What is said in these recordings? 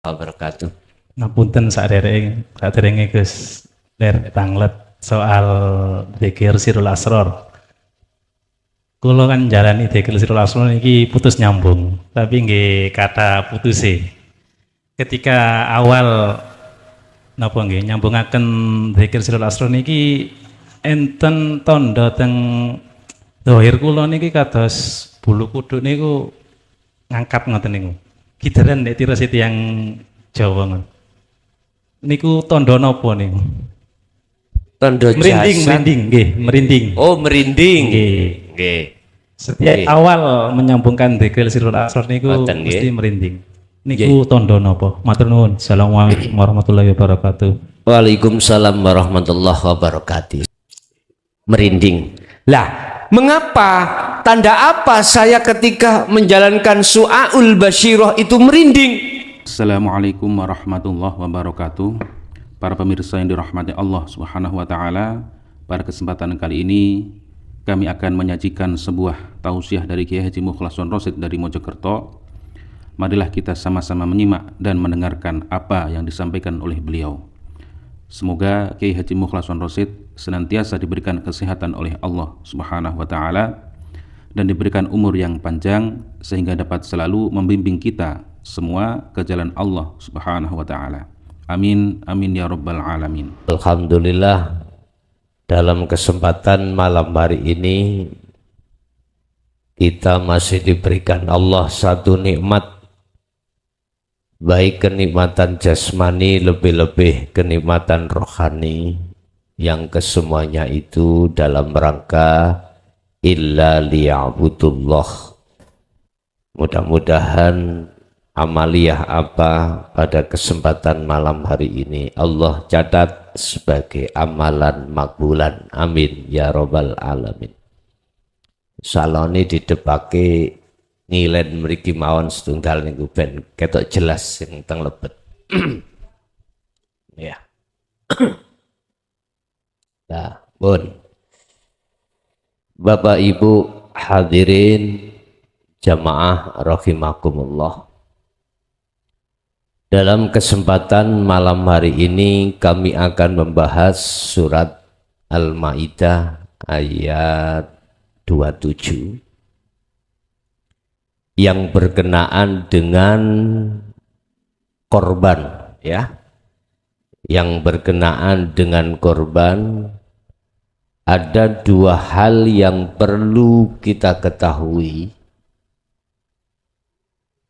Wabarakatuh. Ngapunten saderenge Gus ler tanglet soal dzikir sirul asror. Kula kan jalani dzikir sirul asror niki putus nyambung, tapi nggih kata putuse. Ketika awal napa nggih nyambungaken dzikir sirul asror niki enten tanda teng dohir kula niki kados bulu kuduk niku ngangkat ngoten niku. Gideren nek tirasi tiyang Jawa ngoten. Niku tondo napa niku? Tondo Merinding nggih, merinding. Oh, merinding. Nggih. Nggih. Setiap Nggih. awal menyambungkan dzikir sirul asror niku Ngoten, nggih. mesti merinding. Niku tondo napa? Matur nuwun. Assalamualaikum warahmatullahi wabarakatuh. Waalaikumsalam warahmatullahi wabarakatuh. Merinding. Lah, mengapa? Tanda apa saya ketika menjalankan su'aul basyirah itu merinding? Assalamualaikum warahmatullahi wabarakatuh. Para pemirsa yang dirahmati Allah Subhanahu wa taala, pada kesempatan kali ini kami akan menyajikan sebuah tausiah dari Kiai Haji Mukhlason Rosyid dari Mojokerto. Marilah kita sama-sama menyimak dan mendengarkan apa yang disampaikan oleh beliau. Semoga Kiai Haji Mukhlason Rosyid senantiasa diberikan kesehatan oleh Allah Subhanahu wa taala dan diberikan umur yang panjang sehingga dapat selalu membimbing kita semua ke jalan Allah Subhanahu wa taala. Amin amin ya rabbal alamin. Alhamdulillah, dalam kesempatan malam hari ini kita masih diberikan Allah satu nikmat, baik kenikmatan jasmani, lebih-lebih kenikmatan rohani, yang kesemuanya itu dalam rangka illa liya'budullah. Mudah-mudahan amaliyah apa pada kesempatan malam hari ini Allah catat sebagai amalan makbulan. Amin ya rabbal alamin. Salone didepake nilen mriki mawon setunggal niku ben ketok jelas sing teng lebet. Ya. Nah, pun Bapak Ibu hadirin jamaah rahimakumullah. Dalam kesempatan malam hari ini kami akan membahas surat Al-Maidah ayat 27 yang berkenaan dengan korban, ya. Yang berkenaan dengan korban, ada dua hal yang perlu kita ketahui.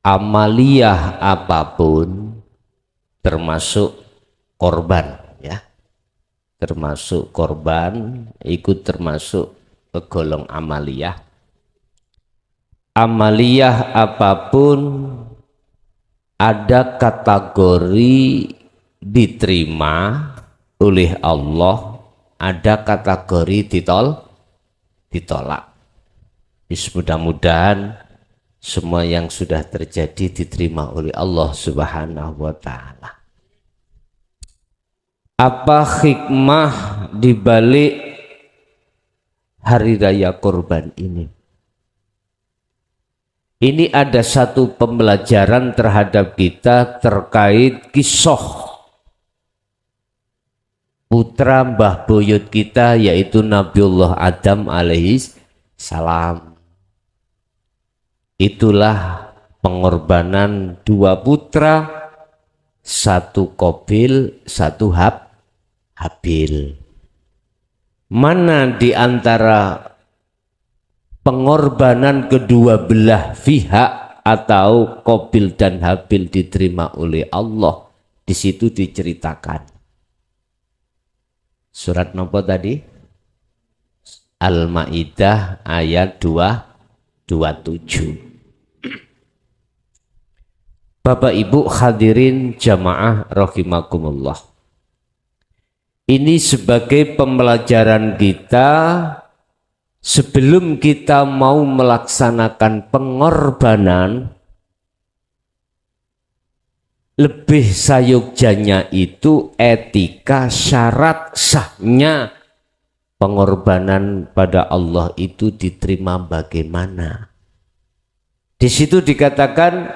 Amaliyah apapun termasuk korban, ya, termasuk korban, ikut termasuk golong amaliyah. Amaliyah apapun ada kategori diterima oleh Allah, ada kategori ditolak. Mudah-mudahan semua yang sudah terjadi diterima oleh Allah Subhanahu wa taala. Apa hikmah dibalik hari raya kurban ini? Ini ada satu pembelajaran terhadap kita terkait kisah putra mbah buyut kita, yaitu Nabiullah Adam alaihis salam. Itulah pengorbanan dua putra, satu Qabil, satu Habil. Mana di antara pengorbanan kedua belah pihak atau Qabil dan Habil diterima oleh Allah? Di situ diceritakan. Surat nopo tadi? Al-Maidah ayat 27. Bapak Ibu hadirin jamaah rahimakumullah. Ini sebagai pembelajaran kita sebelum kita mau melaksanakan pengorbanan. Lebih sayugjanya itu etika syarat sahnya pengorbanan pada Allah itu diterima bagaimana. Di situ dikatakan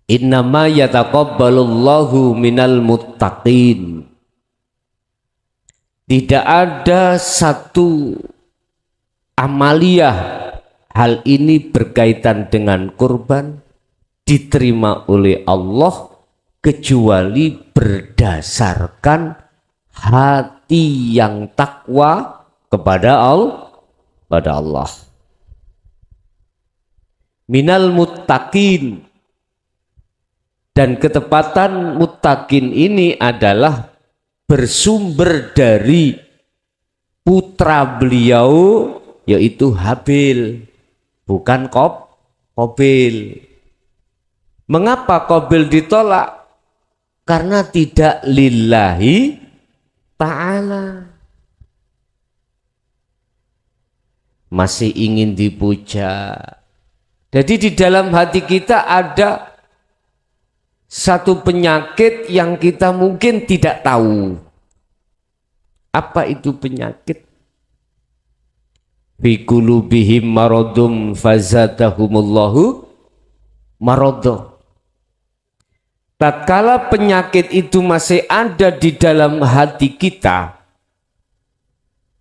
Innama yataqabbalullahu minal muttaqin. Tidak ada satu amaliyah hal ini berkaitan dengan kurban diterima oleh Allah kecuali berdasarkan hati yang takwa kepada Allah. Minal muttaqin. Dan ketepatan muttaqin ini adalah bersumber dari putra beliau yaitu Habil, bukan Qabil. Mengapa Qabil ditolak? Karena tidak lillahi ta'ala. Masih ingin dipuja. Jadi di dalam hati kita ada satu penyakit yang kita mungkin tidak tahu. Apa itu penyakit? Fi qulubihim maradum fazadahumullahu maradha. Tatkala penyakit itu masih ada di dalam hati kita,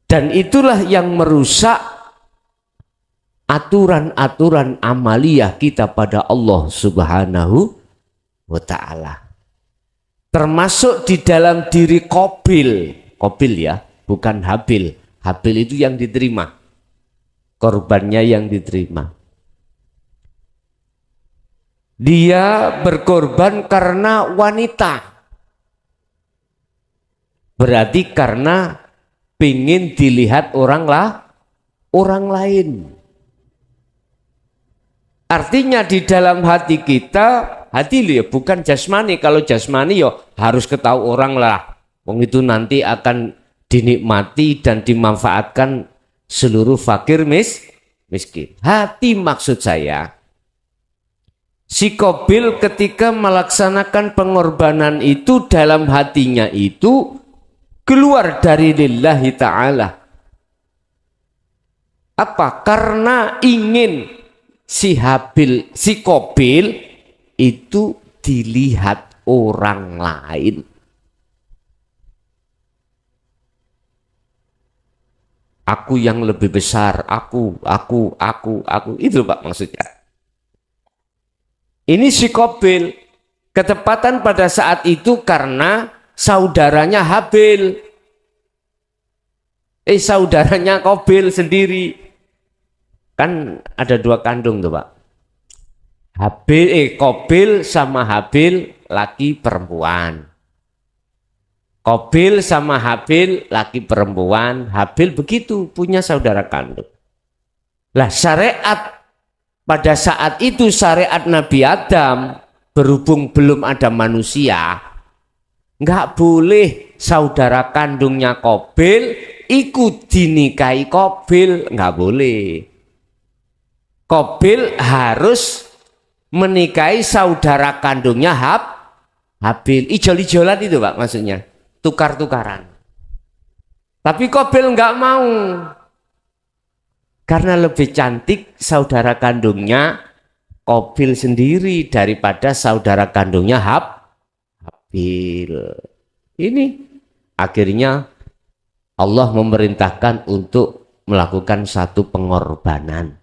dan itulah yang merusak aturan-aturan amaliyah kita pada Allah Subhanahu wa ta'ala. Termasuk di dalam diri Qabil ya, bukan Habil. Habil itu yang diterima, korbannya yang diterima. Dia berkorban karena wanita, berarti karena ingin dilihat orang lain. Artinya di dalam hati kita, hati ya bukan jasmani. Kalau jasmani ya harus ketahui orang lah. Wong itu nanti akan dinikmati dan dimanfaatkan seluruh fakir miskin. Hati maksud saya. Si Qabil ketika melaksanakan pengorbanan itu dalam hatinya itu keluar dari lillahi ta'ala. Apa? Karena ingin si Qabil itu dilihat orang lain. Aku yang lebih besar, aku. Itu Pak maksudnya. Ini si Qabil ketepatan pada saat itu karena saudaranya Habil. Saudaranya Qabil sendiri. Kan ada dua kandung tuh Pak. Qabil sama Habil laki perempuan. Qabil sama Habil laki perempuan. Habil begitu punya saudara kandung. Lah syariat pada saat itu syariat Nabi Adam berhubung belum ada manusia, nggak boleh saudara kandungnya Qabil ikut dinikahi Qabil, nggak boleh. Qabil harus menikahi saudara kandungnya Habil. Ijol-ijolan itu Pak maksudnya, tukar-tukaran. Tapi Qabil nggak mau. Karena lebih cantik saudara kandungnya Qabil sendiri daripada saudara kandungnya Habil. Ini akhirnya Allah memerintahkan untuk melakukan satu pengorbanan.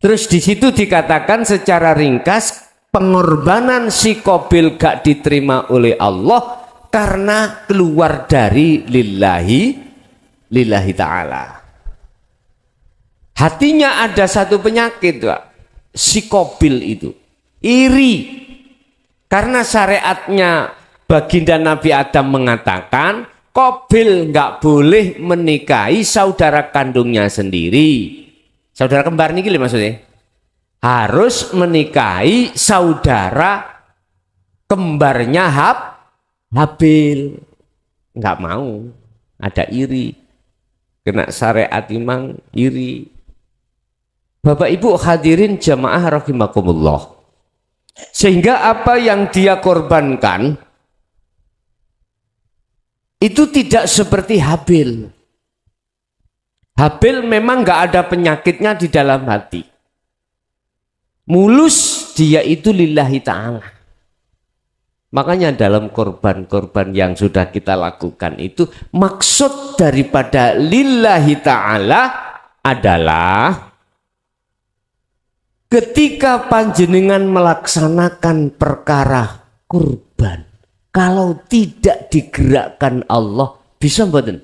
Terus di situ dikatakan secara ringkas pengorbanan si Qabil gak diterima oleh Allah karena keluar dari lillahi ta'ala. Hatinya ada satu penyakit Pak. Si Qabil itu iri. Karena syariatnya baginda Nabi Adam mengatakan Qabil nggak boleh menikahi saudara kandungnya sendiri. Saudara kembar niki maksudnya. Harus menikahi saudara kembarnya Habil. Nggak mau, ada iri, kena syariat imang iri. Bapak Ibu hadirin jamaah rahimakumullah, sehingga apa yang dia korbankan itu tidak seperti Habil. Habil memang nggak ada penyakitnya di dalam hati, mulus dia itu lillahi ta'ala. Makanya dalam korban-korban yang sudah kita lakukan itu, maksud daripada lillahi ta'ala adalah ketika panjenengan melaksanakan perkara kurban, kalau tidak digerakkan Allah, bisa mboten?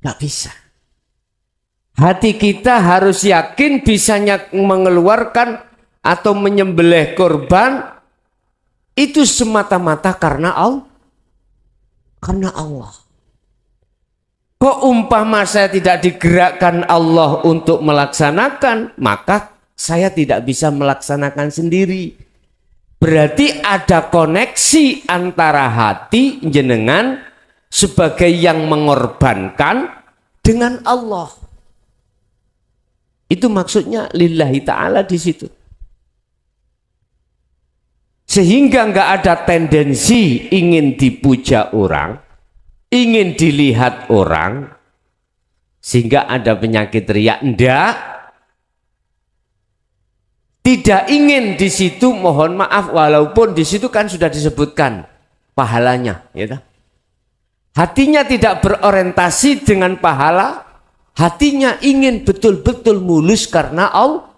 Nggak bisa. Hati kita harus yakin bisanya mengeluarkan atau menyembelih korban itu semata-mata karena Allah. Karena Allah. Kok umpama saya tidak digerakkan Allah untuk melaksanakan, maka saya tidak bisa melaksanakan sendiri. Berarti ada koneksi antara hati jenengan sebagai yang mengorbankan dengan Allah. Itu maksudnya lillahi ta'ala di situ. Sehingga nggak ada tendensi ingin dipuja orang, ingin dilihat orang, sehingga ada penyakit riya. Enggak. Tidak ingin di situ, mohon maaf, walaupun di situ kan sudah disebutkan pahalanya, ya. Hatinya tidak berorientasi dengan pahala, hatinya ingin betul-betul mulus karena Allah.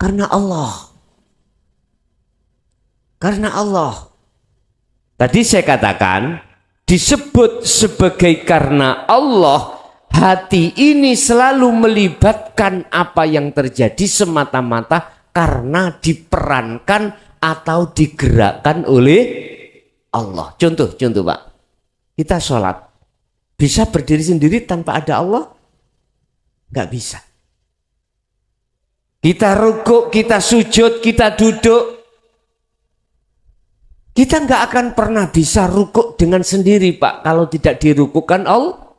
Karena Allah. Karena Allah. Tadi saya katakan disebut sebagai karena Allah. Hati ini selalu melibatkan apa yang terjadi semata-mata karena diperankan atau digerakkan oleh Allah. Contoh Pak. Kita sholat. Bisa berdiri sendiri tanpa ada Allah? Nggak bisa. Kita rukuk, kita sujud, kita duduk. Kita nggak akan pernah bisa rukuk dengan sendiri, Pak, kalau tidak dirukukkan Allah.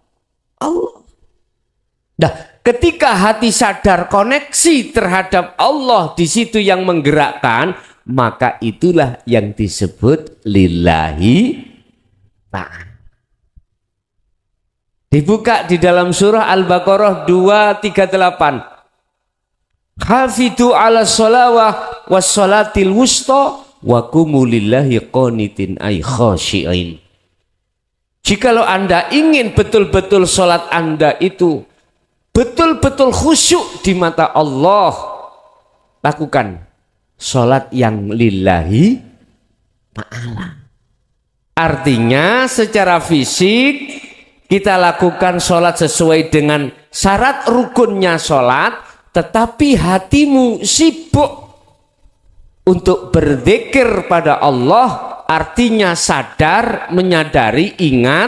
Nah, ketika hati sadar koneksi terhadap Allah di situ yang menggerakkan, maka itulah yang disebut lillahi ta'ala. Dibuka di dalam surah Al-Baqarah 238. Hafidhu ala sholawah was sholatil wusta wa qumu lillahi qanitin ay khashi'in. Jikalau Anda ingin betul-betul sholat Anda itu betul-betul khusyuk di mata Allah, lakukan sholat yang lillahi ta'ala. Artinya secara fisik kita lakukan sholat sesuai dengan syarat rukunnya sholat, tetapi hatimu sibuk untuk berzikir pada Allah, artinya sadar, menyadari, ingat,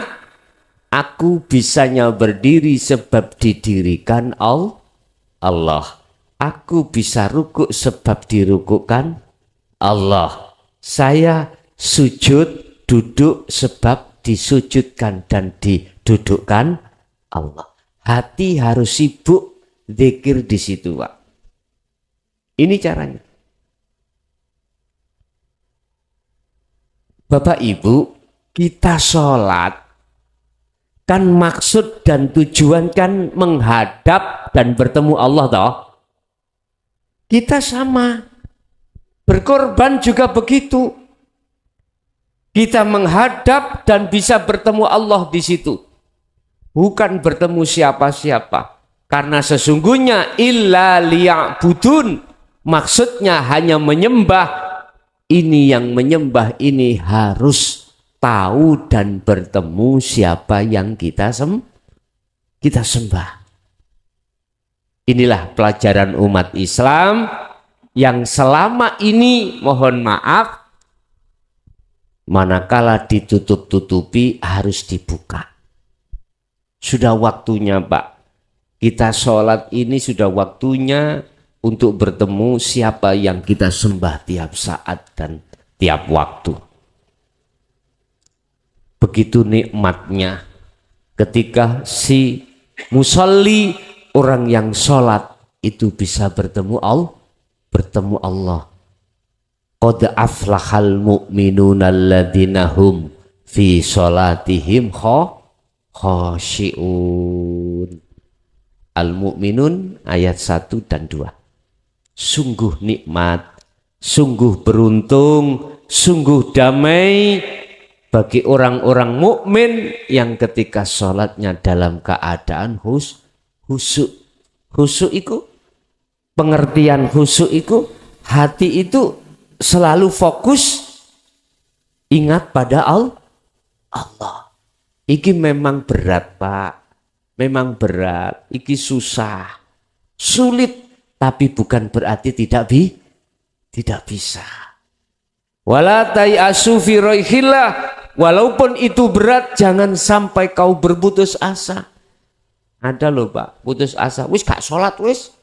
aku bisanya berdiri sebab didirikan Allah. Aku bisa rukuk sebab dirukukkan Allah. Saya sujud, duduk sebab disujudkan dan didudukkan Allah. Hati harus sibuk zikir di situ, Pak. Ini caranya. Bapak Ibu, kita sholat kan maksud dan tujuan kan menghadap dan bertemu Allah toh. Kita sama. Berkorban juga begitu. Kita menghadap dan bisa bertemu Allah di situ. Bukan bertemu siapa-siapa. Karena sesungguhnya illa liya'budun. Maksudnya hanya menyembah. Ini yang menyembah ini harus tahu dan bertemu siapa yang kita sembah. Inilah pelajaran umat Islam yang selama ini mohon maaf manakala ditutup-tutupi harus dibuka. Sudah waktunya, Pak. Kita sholat ini sudah waktunya untuk bertemu siapa yang kita sembah tiap saat dan tiap waktu. Begitu nikmatnya ketika si musalli, orang yang sholat itu bisa bertemu Allah. Qad aflahal mu'minuna alladzina hum fi sholatihim khashi'un. Al-Mu'minun ayat 1 dan 2. Sungguh nikmat, sungguh beruntung, sungguh damai bagi orang-orang mukmin yang ketika sholatnya dalam keadaan khusyuk. Khusyuk itu, pengertian khusyuk itu, hati itu selalu fokus ingat pada Allah. Iki memang berat, Pak. Memang berat. Iki susah. Sulit. Tapi bukan berarti tidak bisa. Wala tay'asu fi raihillah. Walaupun itu berat, jangan sampai kau berputus asa. Ada loh, Pak, putus asa. Wis gak sholat, wis.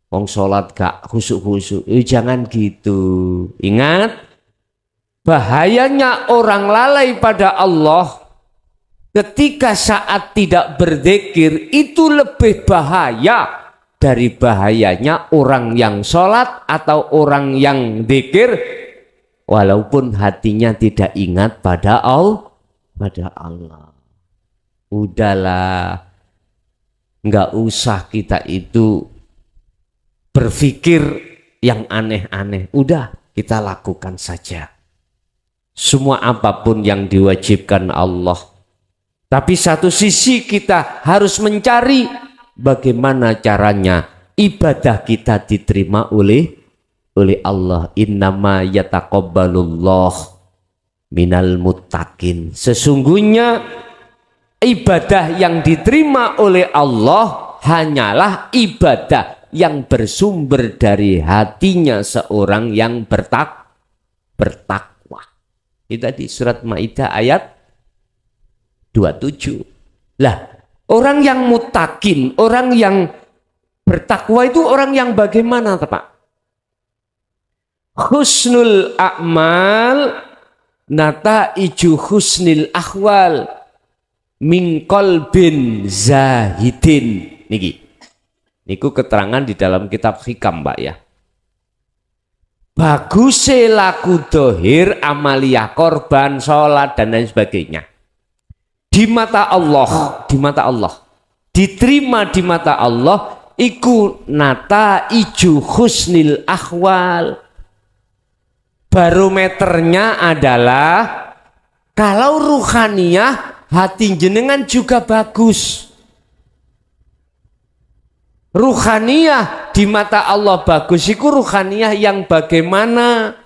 Wong sholat gak khusyuk-khusyuk. Jangan gitu. Ingat, bahayanya orang lalai pada Allah ketika saat tidak berzikir itu lebih bahaya dari bahayanya orang yang sholat atau orang yang zikir walaupun hatinya tidak ingat pada Allah. Udahlah, nggak usah kita itu berpikir yang aneh-aneh. Udah, kita lakukan saja semua apapun yang diwajibkan Allah. Tapi satu sisi kita harus mencari bagaimana caranya ibadah kita diterima oleh Allah. Innama yataqabbalullah minal muttaqin. Sesungguhnya ibadah yang diterima oleh Allah hanyalah ibadah yang bersumber dari hatinya seorang yang bertakwa. Itu tadi surat Maidah ayat 27. Lah, orang yang muttaqin, orang yang bertakwa itu orang yang bagaimana, Pak? Husnul a'mal nataiju husnil ahwal min qalbin zahidin. Niku keterangan di dalam kitab Hikam, Pak ya. Baguse laku dohir, amaliyah, korban, sholat dan lain sebagainya. Di mata Allah, diterima di mata Allah, iku nata iju husnil ahwal. Barometernya adalah kalau ruhaniyah hati jenengan juga bagus. Ruhaniyah di mata Allah bagus, iku ruhaniyah yang bagaimana?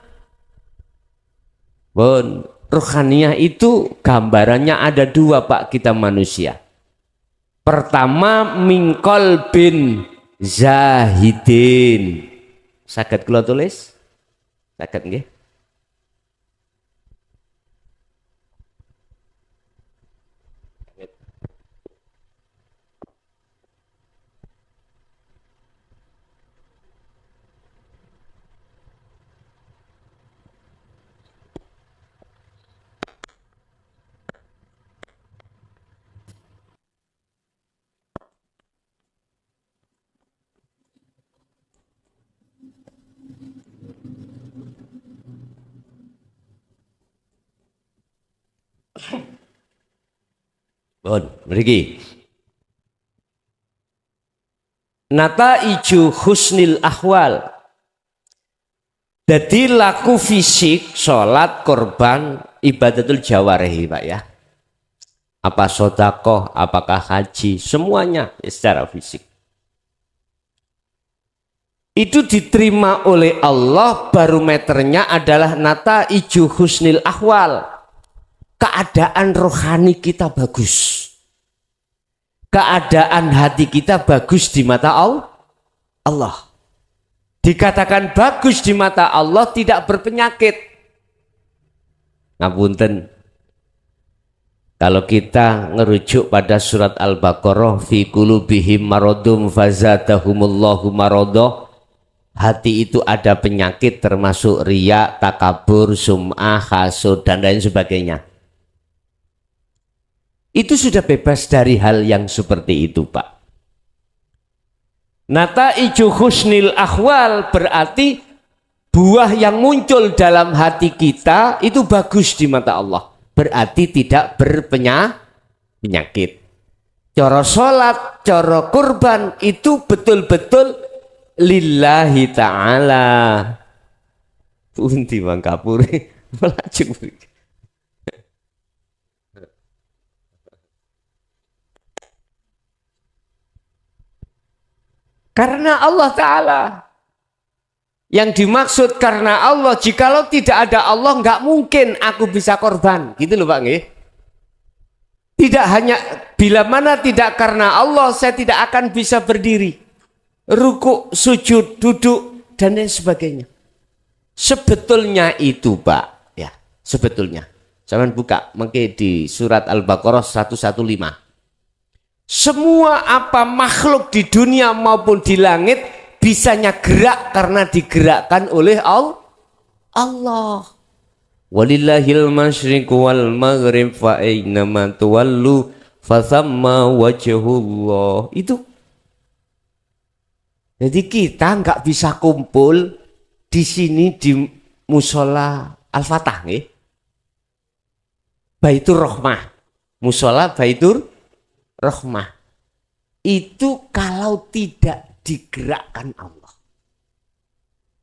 Bon, ruhaniyah itu gambarannya ada dua, Pak, kita manusia. Pertama, mingkol bin zahidin. Saged kula tulis? Saged nggih? Bon, mriki. Nataiju husnil ahwal. Jadi laku fisik, sholat, korban, ibadatul jawarih, Pak ya. Apa sodakoh, apakah haji, semuanya secara fisik. Itu diterima oleh Allah, barometernya adalah nataiju husnil ahwal. Keadaan rohani kita bagus. Keadaan hati kita bagus di mata Allah. Dikatakan bagus di mata Allah tidak berpenyakit. Ngapunten. Kalau kita ngerujuk pada surat Al-Baqarah fi qulubihim maradum fazadahumullahu maradah. Hati itu ada penyakit termasuk riya, takabur, sum'ah, hasud dan lain sebagainya. Itu sudah bebas dari hal yang seperti itu, Pak. Nataiju husnil ahwal berarti buah yang muncul dalam hati kita itu bagus di mata Allah. Berarti tidak berpenyakit. Cara sholat, cara kurban itu betul-betul lillahi ta'ala. Pundi mangkapuri melaju. Karena Allah Ta'ala. Yang dimaksud karena Allah, jikalau tidak ada Allah nggak mungkin aku bisa korban. Gitu loh Pak nggih. Tidak hanya bila mana tidak karena Allah saya tidak akan bisa berdiri, ruku, sujud, duduk dan lain sebagainya. Sebetulnya itu Pak, ya sebetulnya. Jangan buka, mungkin di surat Al-Baqarah 115. Semua apa makhluk di dunia maupun di langit bisanya gerak karena digerakkan oleh Allah. Walillahil masyriqu wal maghrib fa aynama tuwallu fathamma wajhullah. Itu. Jadi kita nggak bisa kumpul di sini di musola Al-Fatah nggih. Baitur Rahmah. Musola Baitur Rahmah. Itu kalau tidak digerakkan Allah.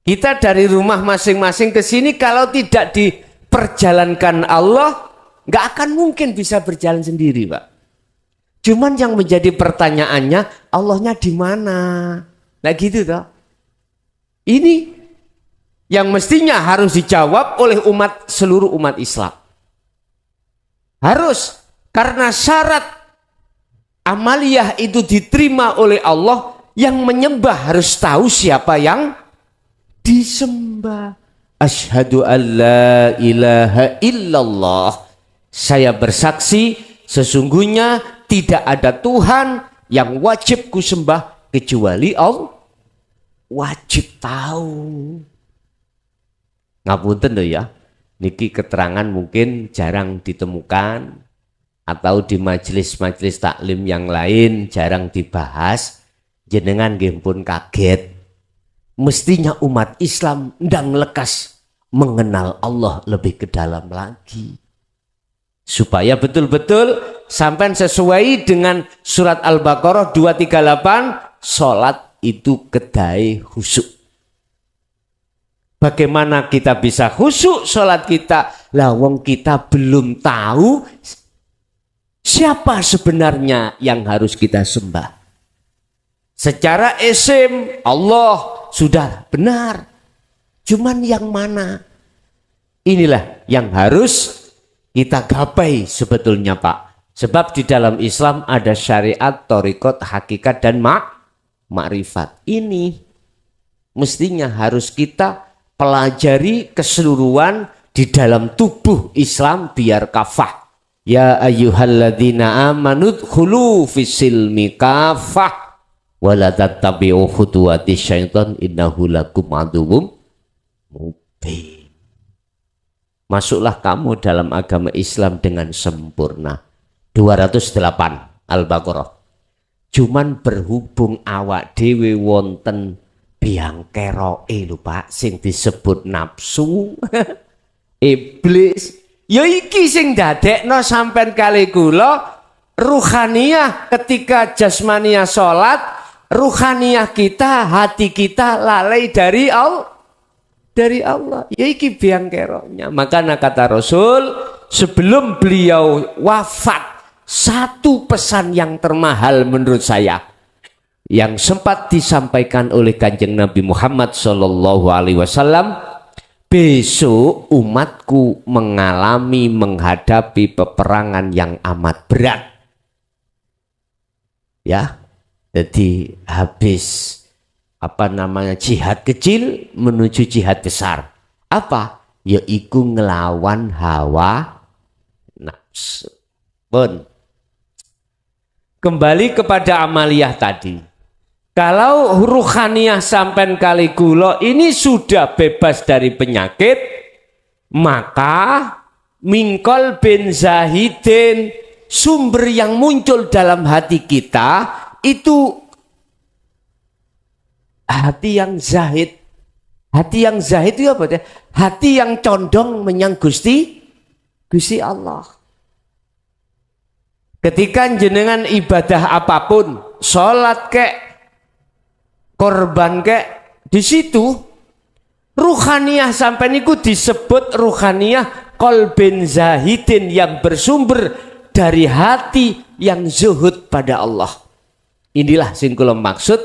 Kita dari rumah masing-masing ke sini kalau tidak diperjalankan Allah, nggak akan mungkin bisa berjalan sendiri, Pak. Cuman yang menjadi pertanyaannya, Allahnya di mana? Nah gitu toh. Ini yang mestinya harus dijawab oleh seluruh umat Islam. Harus, karena syarat amaliyah itu diterima oleh Allah, yang menyembah harus tahu siapa yang disembah. Asyhadu an la ilaha illallah. Saya bersaksi sesungguhnya tidak ada Tuhan yang wajib kusembah kecuali Allah. Wajib tahu. Ngapunten loh ya. Niki keterangan mungkin jarang ditemukan atau di majelis-majelis taklim yang lain jarang dibahas. Jenengan nggih pun kaget. Mestinya umat Islam ndang lekas mengenal Allah lebih ke dalam lagi. Supaya betul-betul sampai sesuai dengan surat Al-Baqarah 238, salat itu kedai khusyuk. Bagaimana kita bisa khusyuk salat kita? Lah wong kita belum tahu siapa sebenarnya yang harus kita sembah. Secara isim Allah sudah benar. Cuman yang mana? Inilah yang harus kita gapai sebetulnya Pak. Sebab di dalam Islam ada syariat, thariqat, hakikat dan makrifat. Ini mestinya harus kita pelajari keseluruhan di dalam tubuh Islam biar kafah. Ya ayyuhalladzina amanu dkhulu fis-silmi kafah wa la tattabi'u khutuwati syaitan innahu lakum aduwwum mubin. Masuklah kamu dalam agama Islam dengan sempurna. 208 Al-Baqarah. Cuman berhubung awak dhewe wonten biang keroke lho Pak sing disebut nafsu iblis ya iki sing dadekno sampean kali kula ruhaniyah ketika jasmaniah salat, ruhaniyah kita, hati kita lalai dari Allah. Ya iki biang keroknya. Makanya kata Rasul sebelum beliau wafat, satu pesan yang termahal menurut saya yang sempat disampaikan oleh Kanjeng Nabi Muhammad SAW, besok umatku menghadapi peperangan yang amat berat. Ya, jadi habis jihad kecil menuju jihad besar. Apa? Yaitu ngelawan hawa nafsu. Pun kembali kepada amaliyah tadi. Kalau ruhaniyah sampai kali kula ini sudah bebas dari penyakit, maka mingkol bin zahidin, sumber yang muncul dalam hati kita itu hati yang zahid. Hati yang zahid itu apa? Hati yang condong menyang Gusti Allah. Ketika jenengan ibadah apapun, sholat kek, korban kek di situ ruhaniyah sampai niku disebut ruhaniyah qalbin zahidin, yang bersumber dari hati yang zuhud pada Allah. Inilah sing kula maksud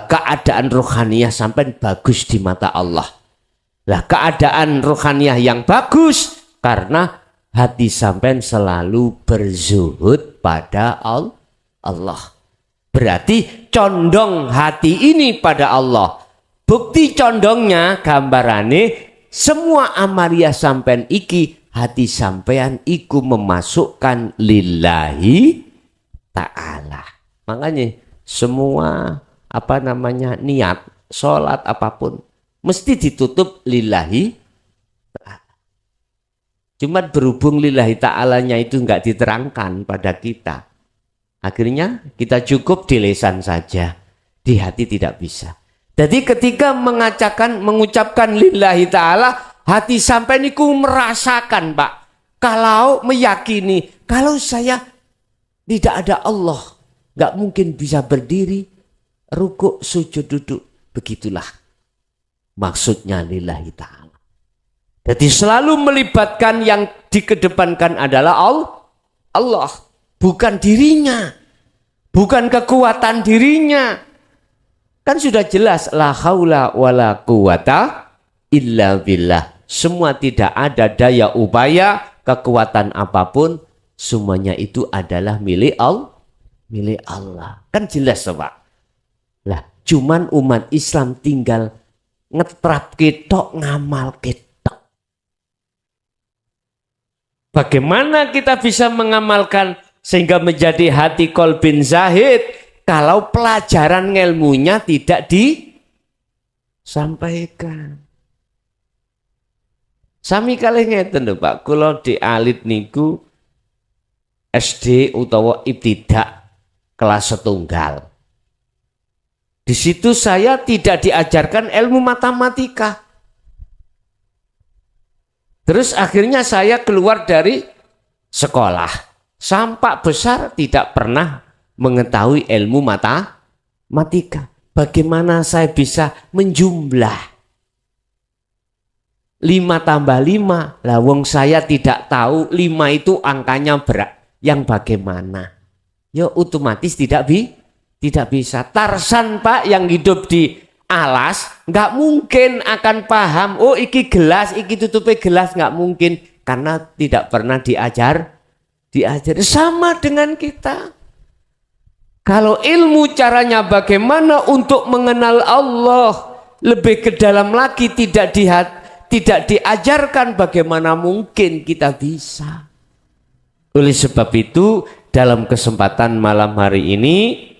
keadaan ruhaniyah sampai bagus di mata Allah. Lah keadaan ruhaniyah yang bagus karena hati sampai selalu berzuhud pada Allah. Berarti condong hati ini pada Allah. Bukti condongnya gambarane semua amaliyah sampean iki hati sampean iku memasukkan lillahi ta'ala. Makanya semua niat sholat apapun mesti ditutup lillahi ta'ala. Cuma berhubung lillahi ta'alanya itu enggak diterangkan pada kita, akhirnya kita cukup di lisan saja, di hati tidak bisa. Jadi ketika mengucapkan lillahi ta'ala, hati sampai niku merasakan, Pak, kalau meyakini kalau saya tidak ada Allah, nggak mungkin bisa berdiri, rukuk, sujud, duduk. Begitulah maksudnya lillahi ta'ala. Jadi selalu melibatkan yang dikedepankan adalah Allah, bukan dirinya, bukan kekuatan dirinya. Kan sudah jelas la haula wala quwata illa billah. Semua tidak ada daya upaya, kekuatan apapun, semuanya itu adalah milik Allah. Kan jelas, Pak. Lah, cuman umat Islam tinggal ngetrap ketok, ngamal ketok. Bagaimana kita bisa mengamalkan sehingga menjadi hati qalbin zahid kalau pelajaran ilmunya tidak disampaikan? Sami kalih ngeten lho, Pak. Kula di alit niku SD utawa ibtidak kelas setunggal. Di situ saya tidak diajarkan ilmu matematika. Terus akhirnya saya keluar dari sekolah. Sampai besar tidak pernah mengetahui ilmu matematika. Bagaimana saya bisa menjumlah 5 tambah 5? Lah wong saya tidak tahu 5 itu angkanya yang bagaimana. Ya otomatis tidak bisa. Tarsan, Pak, yang hidup di alas nggak mungkin akan paham, oh iki gelas, iki tutupi gelas, nggak mungkin, karena tidak pernah diajar. Sama dengan kita. Kalau ilmu caranya bagaimana untuk mengenal Allah lebih ke dalam lagi tidak diajarkan, bagaimana mungkin kita bisa. Oleh sebab itu dalam kesempatan malam hari ini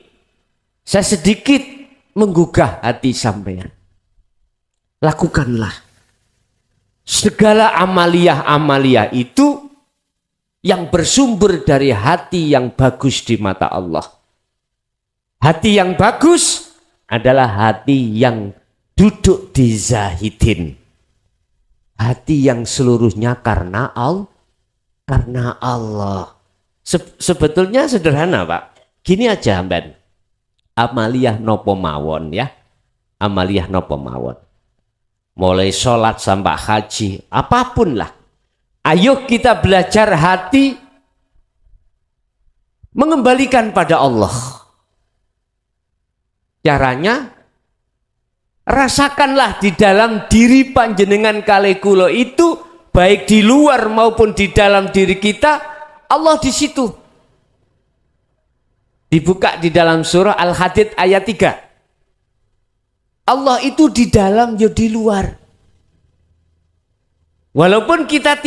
saya sedikit menggugah hati sampean. Lakukanlah segala amaliyah itu yang bersumber dari hati yang bagus di mata Allah. Hati yang bagus adalah hati yang duduk di zahidin. Hati yang seluruhnya karena Allah. Sebetulnya sederhana, Pak. Gini aja, Ben. Amaliyah nopo mawon ya. Amaliyah nopo mawon. Mulai sholat sampai haji, apapun lah. Ayo kita belajar hati mengembalikan pada Allah. Caranya, rasakanlah di dalam diri panjenengan kalih kula itu, baik di luar maupun di dalam diri kita, Allah di situ. Dibuka di dalam surah Al-Hadid ayat 3. Allah itu di dalam, ya di luar. Walaupun kita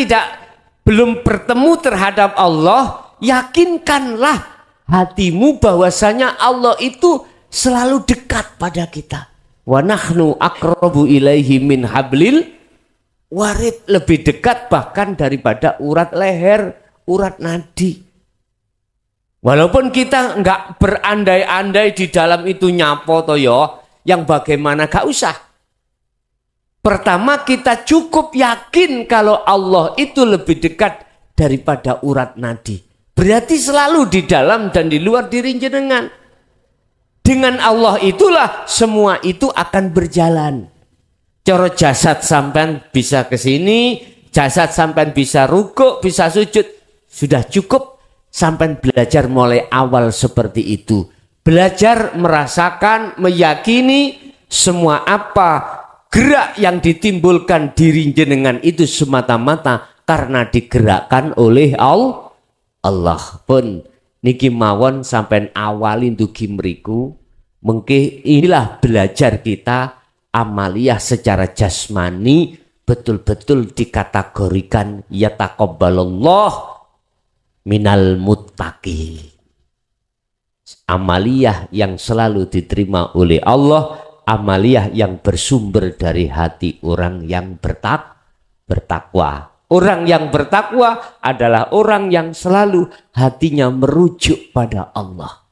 belum bertemu terhadap Allah, yakinkanlah hatimu bahwasanya Allah itu selalu dekat pada kita. Wa nahnu aqrabu ilaihi min hablil warid, lebih dekat bahkan daripada urat leher, urat nadi. Walaupun kita enggak berandai-andai di dalam itu nyapo toyo, yang bagaimana gak usah. Pertama kita cukup yakin kalau Allah itu lebih dekat daripada urat nadi. Berarti selalu di dalam dan di luar diri jenengan. Dengan Allah itulah semua itu akan berjalan. Coro jasad sampean bisa ke sini, jasad sampean bisa rukuk, bisa sujud. Sudah cukup sampean belajar mulai awal seperti itu. Belajar merasakan, meyakini semua apa gerak yang ditimbulkan diri jenengan itu semata-mata karena digerakkan oleh Allah pun. Niki mawon sampai awalin dugi mriku mengke inilah belajar kita amaliyah secara jasmani betul-betul dikategorikan yataqabbalullah minal muttaqi. Amaliyah yang selalu diterima oleh Allah, amaliyah yang bersumber dari hati orang yang bertakwa. Orang yang bertakwa adalah orang yang selalu hatinya merujuk pada Allah.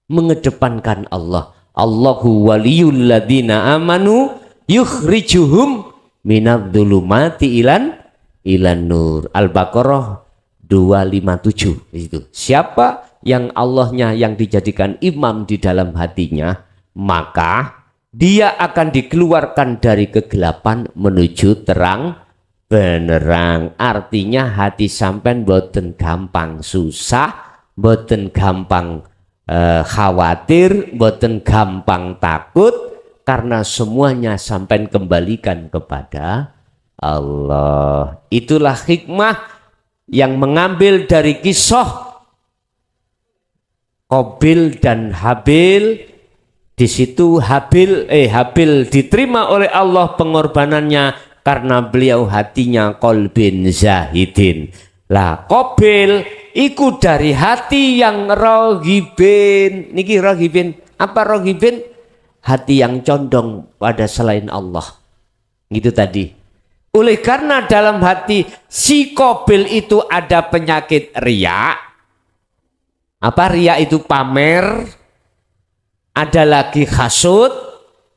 Mengedepankan Allah. Allahu waliyul ladina amanu yukhrijuhum minadh-dhulumati ilan nur. Al-Baqarah 257 itu. Siapa yang Allahnya yang dijadikan imam di dalam hatinya, maka dia akan dikeluarkan dari kegelapan menuju terang benerang. Artinya hati sampean boten gampang susah, boten gampang khawatir, boten gampang takut, karena semuanya sampean kembalikan kepada Allah. Itulah hikmah yang mengambil dari kisah Qabil dan Habil. Di situ Habil diterima oleh Allah pengorbanannya karena beliau hatinya qalbin zahidin. Lah Qabil iku dari hati yang rohibin. Niki rohibin, apa rohibin? Hati yang condong pada selain Allah. Gitu tadi. Oleh karena dalam hati si Qabil itu ada penyakit riya. Apa riya itu? Pamer. Ada lagi hasud.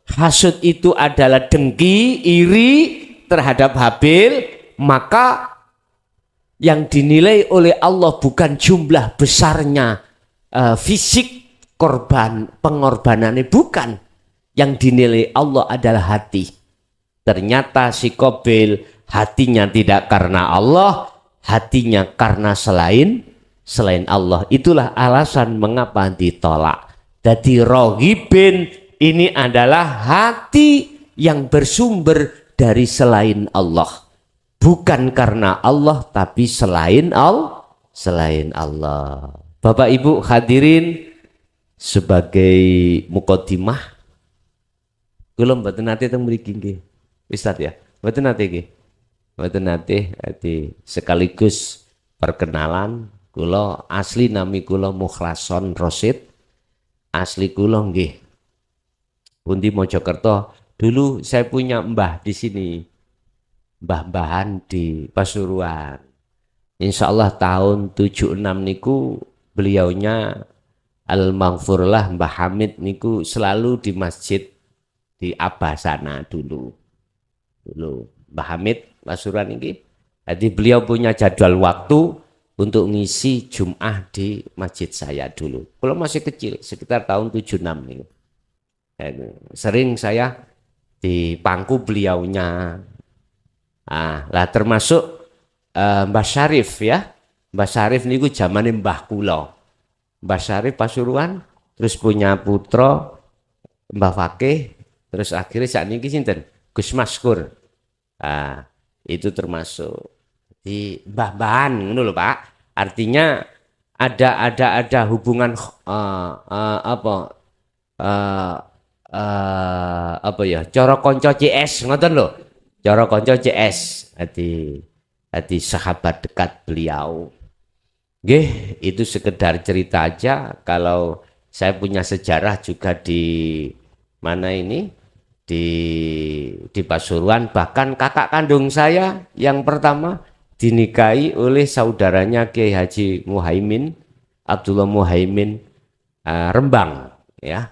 Hasud itu adalah dengki, iri terhadap Habil. Maka yang dinilai oleh Allah bukan jumlah besarnya fisik pengorbanannya, bukan. Yang dinilai Allah adalah hati. Ternyata si Qabil hatinya tidak karena Allah, hatinya karena selain Allah. Itulah alasan mengapa ditolak. Jadi rohibin ini adalah hati yang bersumber dari selain Allah. Bukan karena Allah tapi selain Allah. Bapak Ibu hadirin, sebagai muqaddimah kula mboten nate teng mriki nggih. Ustaz ya, mboten nate nggih. Mboten nate sekaligus perkenalan, kula asli nami kula Mukhlason Rosid. Asli kula nggih pundi Mojokerto. Dulu saya punya mbah di sini. Mbah-mbahan di Pasuruan. Insya Allah tahun 76 niku beliaunya Al-Maghfurlah Mbah Hamid niku selalu di masjid di Abasana dulu Mbah Hamid Pasuruan ini. Jadi beliau punya jadwal waktu untuk ngisi Jum'ah di masjid saya dulu. Kalau masih kecil sekitar tahun 76 nih. Sering saya di pangku beliaunya. Lah termasuk Mbah Syarif ya. Mbah Syarif niku zamane Mbah kula. Mbah Syarif Pasuruan, terus punya putra Mbah Fakih, terus akhirnya saat ini sinten Gus Maskur. Itu termasuk di mbah-mbahan ngono lho Pak. Artinya ada hubungan apa ya? Cara kanca CS ngoten lho. Cara kanca CS. Hati sahabat dekat beliau. Nggih, itu sekedar cerita aja. Kalau saya punya sejarah juga di mana ini? Di Pasuruan, bahkan kakak kandung saya yang pertama dinikahi oleh saudaranya Kiai Haji Muhaimin, Abdullah Muhaimin Rembang ya.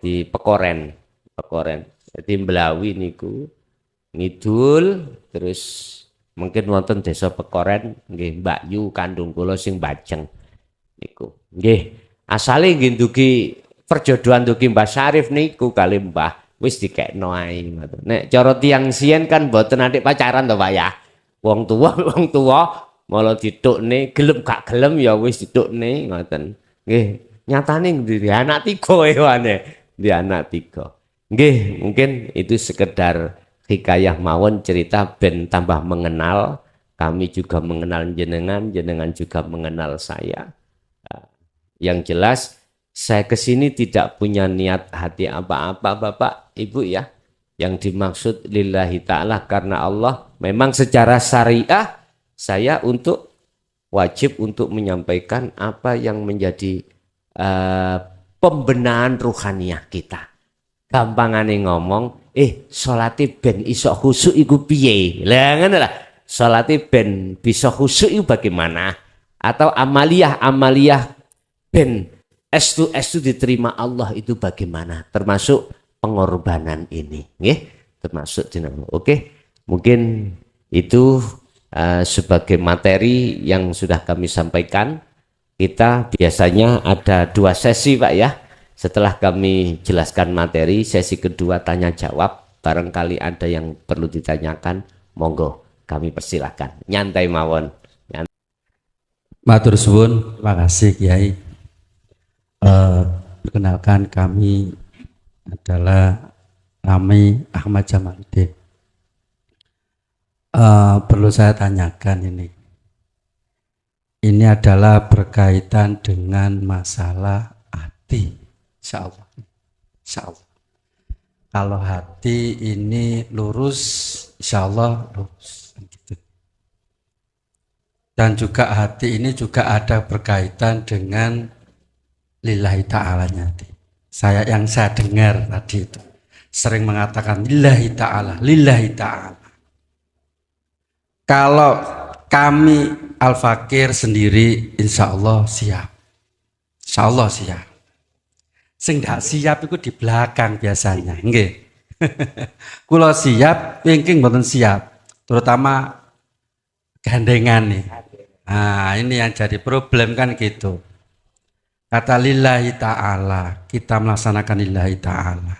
Di Pekoren. Jadi Mblawi niku ngidul, terus mungkin wonten desa Pekoren nggih Mbak Yu kandung kula sing Bajeng niku. Nggih, asale nggih ndugi perjodohan tuh Mbah Syarif niku kali Mbah wis dikekno ae ngoten. Nek cara tiyang siyen kan mboten nanti pacaran to Pak ya. Wong tua malah ditukne gelem gak gelem ya wis ditukne ngoten. Nggih, nyatane di anak 3 hewane. Di anak 3. Nggih, mungkin itu sekedar hikayah mawon cerita ben tambah mengenal. Kami juga mengenal jenengan, jenengan juga mengenal saya. Yang jelas saya kesini tidak punya niat hati apa-apa Bapak Ibu ya. Yang dimaksud lillahi ta'ala karena Allah. Memang secara syariah saya wajib untuk menyampaikan apa yang menjadi pembenahan ruhaniah kita. Gampangane ngomong, sholati ben iso khusyuk iku piye? Lah ngono lah. Sholati ben bisa khusyuk iku bagaimana? Atau amaliyah ben estu diterima Allah itu bagaimana? Termasuk pengorbanan ini, nggih. Termasuk dinamo. Oke. Mungkin itu sebagai materi yang sudah kami sampaikan. Kita biasanya ada 2 sesi Pak ya. Setelah kami jelaskan materi, sesi kedua tanya jawab. Barangkali ada yang perlu ditanyakan, monggo kami persilahkan. Nyantai mawon. Matur suwun, terima kasih Kiai. Perkenalkan kami adalah Rami Ahmad Jamaluddin. Perlu saya tanyakan ini. Ini adalah berkaitan dengan masalah hati, insya Allah. Insya Allah. Kalau hati ini lurus, insya Allah lurus. Gitu. Dan juga hati ini juga ada berkaitan dengan lillahi ta'alanya. Yang saya dengar tadi itu sering mengatakan lillahi ta'ala, lillahi ta'ala. Kalau kami Al-Fakir sendiri insya Allah siap. Insya Allah siap. Sing gak siap itu di belakang biasanya. Nggih. Kula siap, wingking mboten siap. Terutama gandengan nih. Nah, ini yang jadi problem kan gitu. Kata lillahi ta'ala, kita melaksanakan lillahi ta'ala.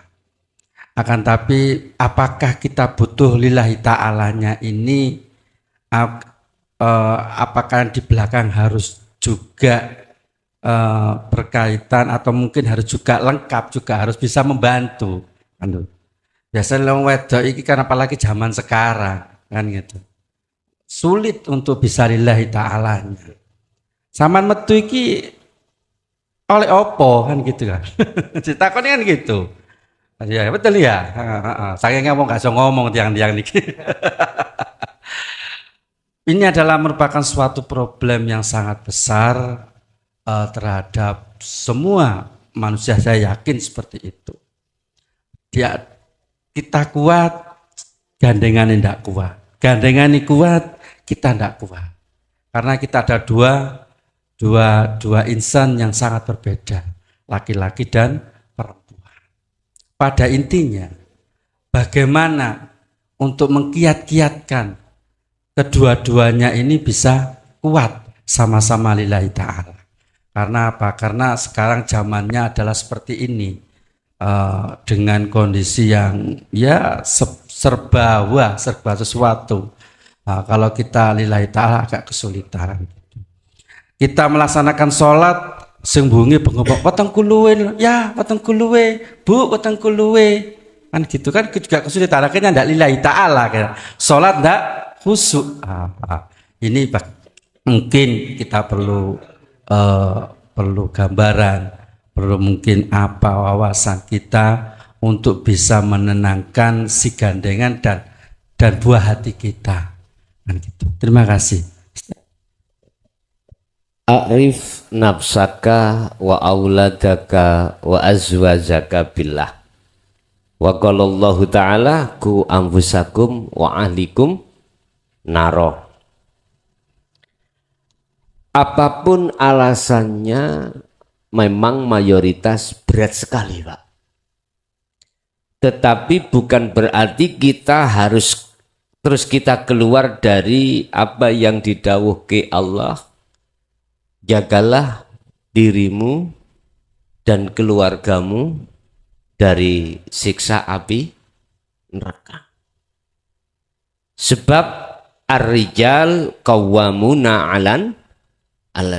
Akan tapi apakah kita butuh lillahi ta'alanya ini, apakah di belakang harus juga berkaitan atau mungkin harus juga lengkap, juga harus bisa membantu. Biasanya wong wedok iki kan apalagi zaman sekarang kan gitu. Sulit untuk bisa lillahi ta'alanya. Saman metu iki oleh opo kan gitu kan. Ditakoni kan gitu. Ya betul ya. Saya ngomong gak ngomong tiang-tiang niki. Ini adalah merupakan suatu problem yang sangat besar terhadap semua manusia, saya yakin seperti itu. Kita kuat, gandengan tidak kuat. Gandengan ini kuat, kita tidak kuat. Karena kita ada dua insan yang sangat berbeda, laki-laki dan perempuan. Pada intinya, bagaimana untuk mengkiat-kiatkan kedua-duanya ini bisa kuat sama-sama lillahi ta'ala. Karena apa? Karena sekarang zamannya adalah seperti ini, dengan kondisi yang ya serba sesuatu. Nah, kalau kita lillahi ta'ala agak kesulitan. Kita melaksanakan sholat sembunyi pengobok watang kuluwe, ya watang kuluwe, bu watang kuluwe, kan gitu kan juga kesulitan. Akhirnya tidak lillahi ta'ala, kan. Sholat tidak khusyuk. Ini mungkin kita perlu gambaran, perlu mungkin apa wawasan kita untuk bisa menenangkan si gandengan dan buah hati kita. Kan gitu. Terima kasih. A'rif nafsaka wa auladaka wa azwajaka billah. Wa qala Allah ta'ala ku anfusakum wa ahlikum naro. Apapun alasannya memang mayoritas berat sekali Pak. Tetapi bukan berarti kita harus terus kita keluar dari apa yang didawuhke Allah. Jagalah dirimu dan keluargamu dari siksa api neraka. Sebab ar-rijal qawwamuna 'alan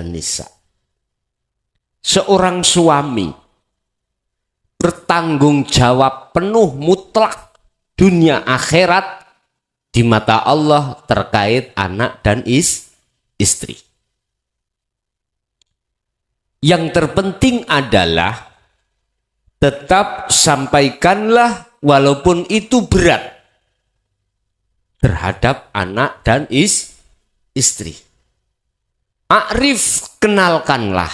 nisa. Seorang suami bertanggung jawab penuh mutlak dunia akhirat di mata Allah terkait anak dan istri. Yang terpenting adalah tetap sampaikanlah walaupun itu berat terhadap anak dan istri. A'rif, kenalkanlah,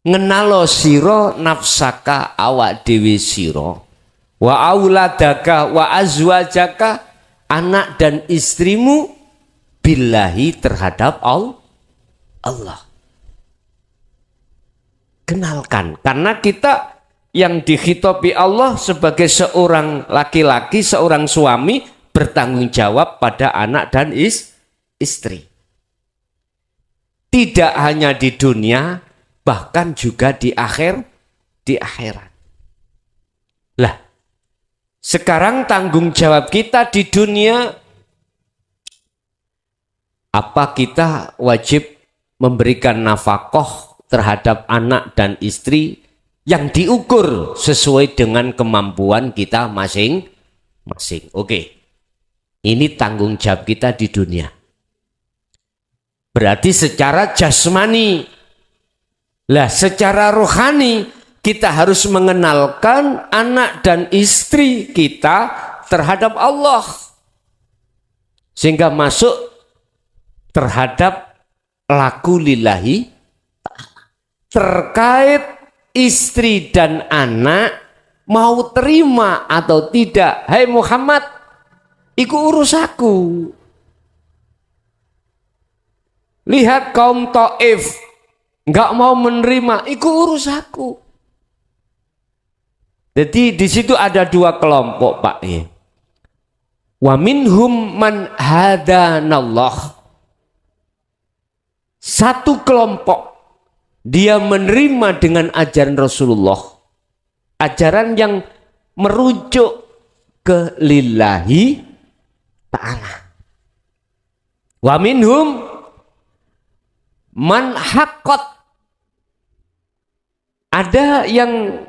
ngenalo siro nafsaka awak dewi siro, wa auladaka wa azwajaka, anak dan istrimu, billahi, terhadap Allah. Kenalkan, karena kita yang dikhitobi Allah sebagai seorang laki-laki, seorang suami bertanggung jawab pada anak dan istri. Tidak hanya di dunia, bahkan juga di akhirat. Lah, sekarang tanggung jawab kita di dunia, apa kita wajib memberikan nafkah terhadap anak dan istri yang diukur sesuai dengan kemampuan kita masing-masing. Oke, ini tanggung jawab kita di dunia. Berarti secara jasmani. Lah, secara rohani kita harus mengenalkan anak dan istri kita terhadap Allah, sehingga masuk terhadap laku lillahi terkait istri dan anak, mau terima atau tidak. Hai Muhammad, iku urus aku. Lihat kaum Taif nggak mau menerima, iku urus aku. Jadi di situ ada dua kelompok, Pak. Wa minhum man hadanallah. Satu kelompok dia menerima dengan ajaran Rasulullah, ajaran yang merujuk ke lillahi ta'ala. Wa minhum man haqqat. Ada yang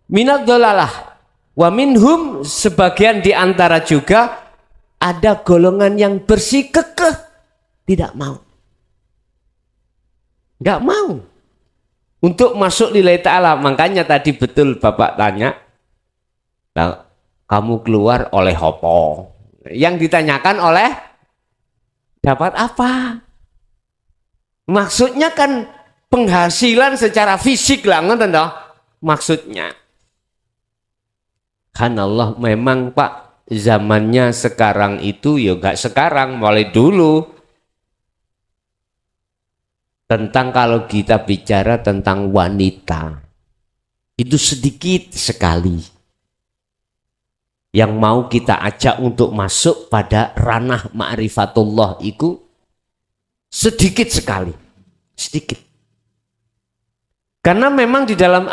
minad dhalalah. Wa minhum, sebagian di antara juga ada golongan yang bersikukuh tidak mau. Enggak mau untuk masuk lillahi ta'ala. Makanya tadi betul Bapak tanya, nah, kamu keluar oleh apa? Yang ditanyakan oleh dapat apa? Maksudnya kan penghasilan secara fisik lah, ngoten toh maksudnya. Kan Allah memang Pak, zamannya sekarang itu ya enggak sekarang, mulai dulu. Tentang kalau kita bicara tentang wanita, itu sedikit sekali yang mau kita ajak untuk masuk pada ranah ma'rifatullah, itu sedikit sekali, sedikit. Karena memang di dalam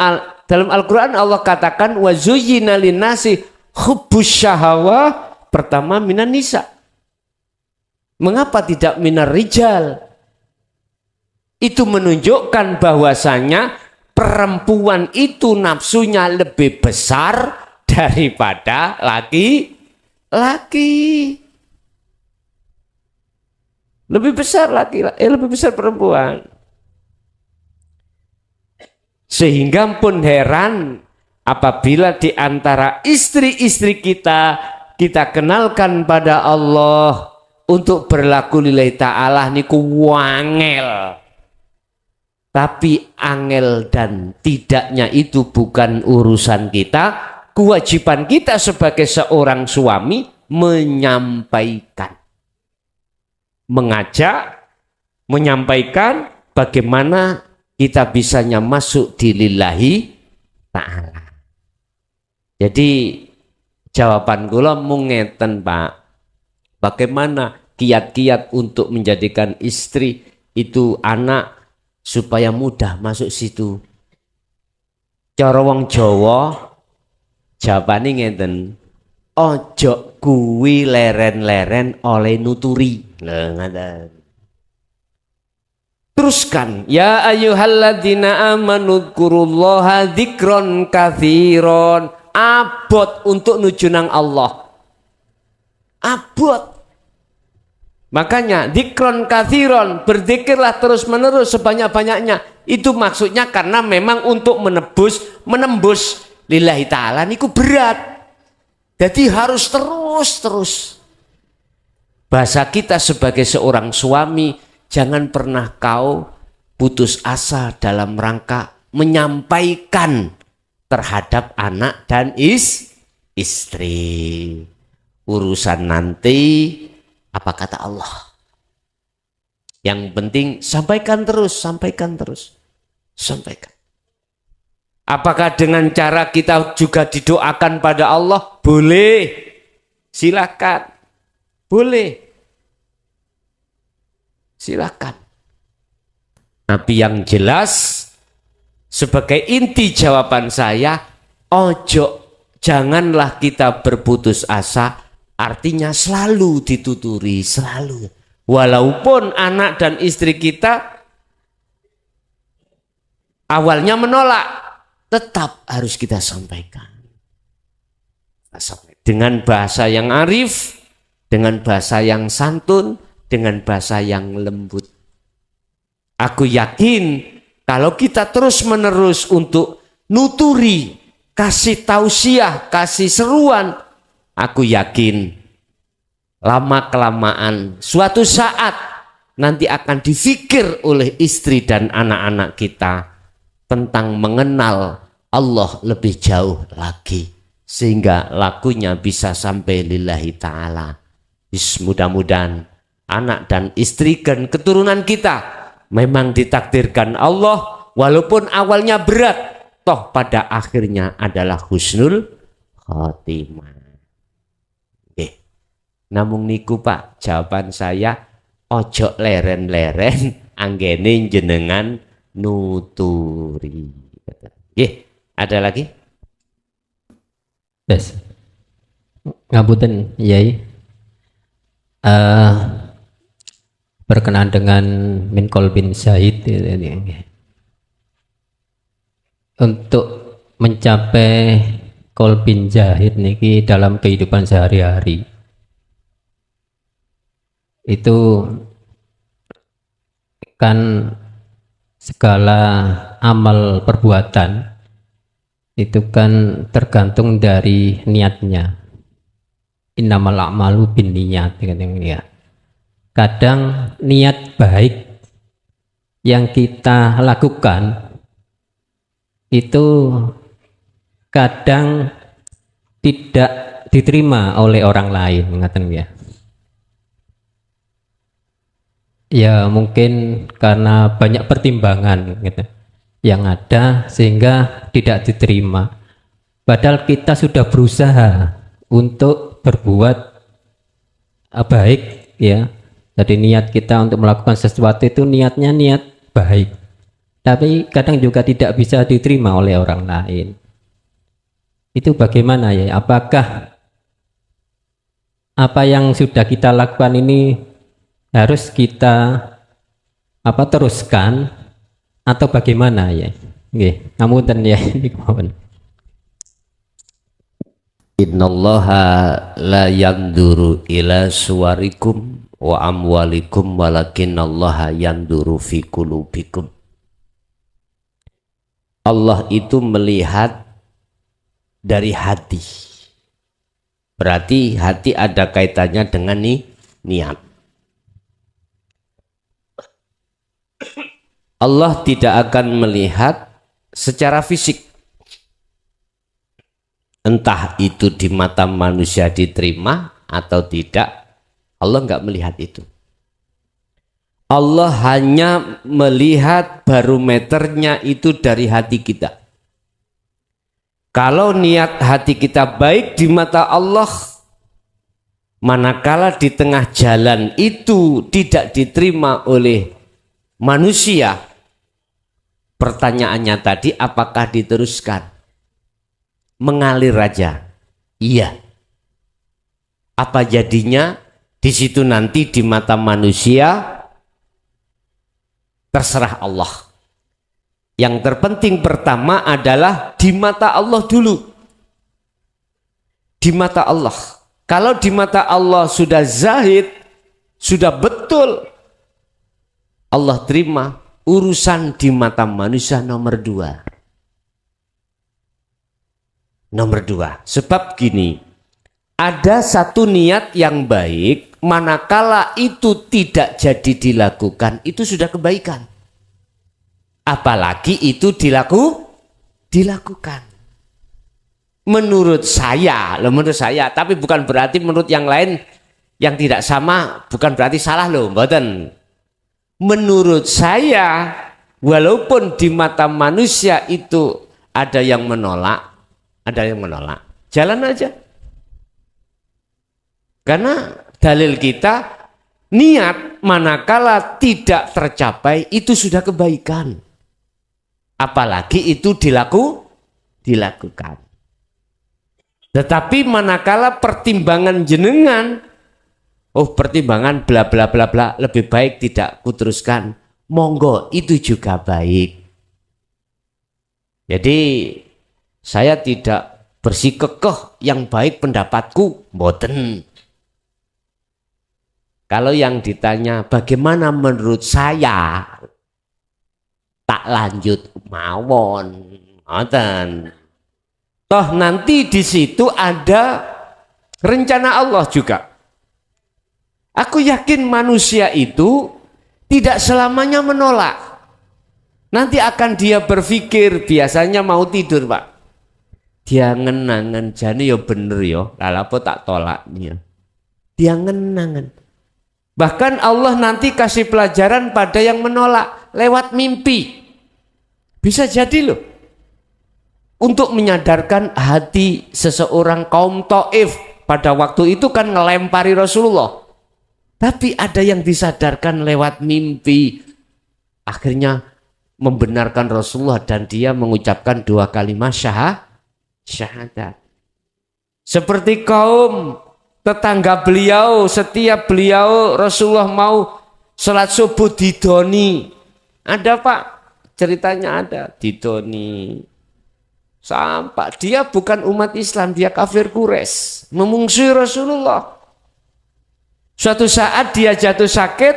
Al-Quran Allah katakan wa zuyyina linnasi hubbus syahawah, pertama minan nisa. Mengapa tidak minar rijal? Itu menunjukkan bahwasanya perempuan itu nafsunya lebih besar daripada laki-laki. Lebih besar lebih besar perempuan. Sehingga pun heran apabila di antara istri-istri kita kenalkan pada Allah untuk berlaku lillahi ta'ala niku wangel. Tapi angel dan tidaknya itu bukan urusan kita. Kewajiban kita sebagai seorang suami menyampaikan, mengajak, menyampaikan bagaimana kita bisanya masuk di lillahi ta'ala. Jadi jawaban kula mung ngeten, Pak. Bagaimana kiat-kiat untuk menjadikan istri itu anak supaya mudah masuk situ. Cara wong Jawa jawabane ngeten. Ojo kuwi leren-leren oleh nuturi. Nah, ngaten. Teruskan, ya ayyuhalladzina amanu dzkurullaha dzikron katsiron. Abot untuk nuju nang Allah. Abot. Makanya dzikron katsiron, berzikirlah terus-menerus sebanyak-banyaknya. Itu maksudnya karena memang untuk menembus lillahi ta'ala niku berat. Jadi harus terus. Bahasa kita sebagai seorang suami, jangan pernah kau putus asa dalam rangka menyampaikan terhadap anak dan istri. Urusan nanti apa kata Allah. Yang penting sampaikan terus. Apakah dengan cara kita juga didoakan pada Allah? Boleh. Silakan. Boleh. Silakan. Tapi yang jelas sebagai inti jawaban saya, janganlah kita berputus asa, artinya selalu dituturi, selalu. Walaupun anak dan istri kita awalnya menolak, tetap harus kita sampaikan. Dengan bahasa yang arif, dengan bahasa yang santun, dengan bahasa yang lembut. Aku yakin kalau kita terus-menerus untuk nuturi, kasih tausiah, kasih seruan, aku yakin lama-kelamaan suatu saat nanti akan difikir oleh istri dan anak-anak kita tentang mengenal Allah lebih jauh lagi, sehingga lakunya bisa sampai lillahi ta'ala. Mudah-mudahan anak dan istri dan keturunan kita memang ditakdirkan Allah, walaupun awalnya berat, toh pada akhirnya adalah husnul khotimah. Namung niku Pak, jawaban saya, ojo leren-leren anggene jenengan nuturi. Ada lagi? Yes. Ngapunten, Yai. Berkenaan dengan min qalbin syahid untuk mencapai qalbin syahid niki dalam kehidupan sehari-hari itu kan segala amal perbuatan itu kan tergantung dari niatnya. Innamal a'malu binniyat, ya. Kadang niat baik yang kita lakukan itu kadang tidak diterima oleh orang lain, ngaten ya. Ya mungkin karena banyak pertimbangan gitu yang ada sehingga tidak diterima. Padahal kita sudah berusaha untuk berbuat baik ya. Jadi niat kita untuk melakukan sesuatu itu niatnya niat baik. Tapi kadang juga tidak bisa diterima oleh orang lain. Itu bagaimana ya? Apakah apa yang sudah kita lakukan ini harus kita teruskan atau bagaimana ya? Nggih, ngapunten ya niku mawon. Innallaha la yanduru ila suwarikum wa amwalikum walakinallaha yanduru fi qulubikum. Allah itu melihat dari hati. Berarti hati ada kaitannya dengan niat. Allah tidak akan melihat secara fisik. Entah itu di mata manusia diterima atau tidak, Allah nggak melihat itu. Allah hanya melihat barometernya itu dari hati kita. Kalau niat hati kita baik di mata Allah, manakala di tengah jalan itu tidak diterima oleh manusia, Pertanyaannya tadi apakah diteruskan? Mengalir aja. Iya. Apa jadinya? Di situ nanti di mata manusia terserah Allah. Yang terpenting pertama adalah di mata Allah dulu. Di mata Allah. Kalau di mata Allah sudah zahid, sudah betul, Allah terima. Urusan di mata manusia nomor 2. Nomor 2. Sebab gini, ada satu niat yang baik, manakala itu tidak jadi dilakukan, itu sudah kebaikan. Apalagi itu dilakukan. Menurut saya, tapi bukan berarti menurut yang lain yang tidak sama, bukan berarti salah loh, mboten. Menurut saya, walaupun di mata manusia itu ada yang menolak, jalan aja. Karena dalil kita, niat manakala tidak tercapai itu sudah kebaikan. Apalagi itu dilakukan. Tetapi manakala pertimbangan jenengan, pertimbangan bla bla bla bla, lebih baik tidak kuteruskan. Monggo, itu juga baik. Jadi saya tidak bersikukuh yang baik pendapatku, mboten. Kalau yang ditanya bagaimana menurut saya, tak lanjut mawon, mboten. Toh nanti di situ ada rencana Allah juga. Aku yakin manusia itu tidak selamanya menolak. Nanti akan dia berpikir, biasanya mau tidur Pak. Dia ngenangan, jane ya bener ya, lalapo tak tolaknya. Dia ngenangan. Bahkan Allah nanti kasih pelajaran pada yang menolak lewat mimpi. Bisa jadi loh. Untuk menyadarkan hati seseorang kaum Taif pada waktu itu kan ngelempari Rasulullah. Tapi ada yang disadarkan lewat mimpi. Akhirnya membenarkan Rasulullah dan dia mengucapkan 2 kalimat syahadat. Seperti kaum tetangga beliau, setiap beliau Rasulullah mau sholat subuh didoni. Ada Pak, ceritanya ada, didoni. Sampai dia bukan umat Islam, dia kafir Quraisy, memungsuhi Rasulullah. Suatu saat dia jatuh sakit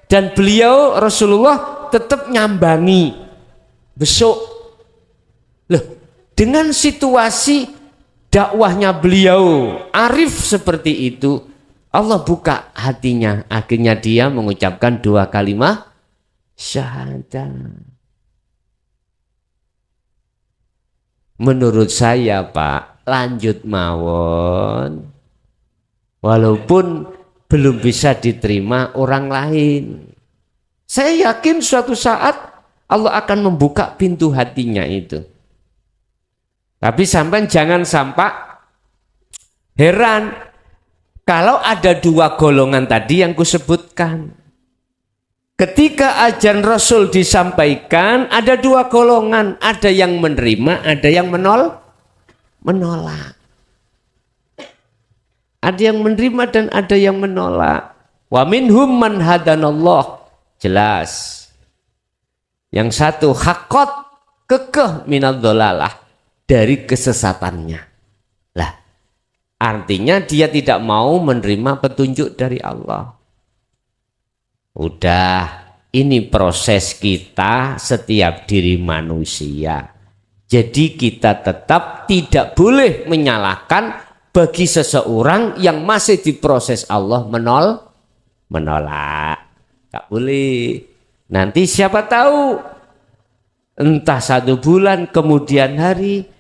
dan beliau Rasulullah tetap nyambangi besok. Loh, dengan situasi dakwahnya beliau arif seperti itu, Allah buka hatinya, akhirnya dia mengucapkan 2 kalimat syahadat. Menurut saya Pak, lanjut mawon, walaupun belum bisa diterima orang lain. Saya yakin suatu saat Allah akan membuka pintu hatinya itu. Tapi sampai jangan sampai heran kalau ada 2 golongan tadi yang kusebutkan. Ketika ajaran Rasul disampaikan, ada 2 golongan, ada yang menerima, ada yang menolak. Ada yang menerima dan ada yang menolak. Wa minhum man hadanallah. Jelas. Yang satu hakot kekeh minadz-dhalalah, dari kesesatannya. Lah, artinya dia tidak mau menerima petunjuk dari Allah. Udah, ini proses kita setiap diri manusia. Jadi kita tetap tidak boleh menyalahkan bagi seseorang yang masih diproses Allah menolak. Tak boleh. Nanti siapa tahu entah 1 bulan kemudian hari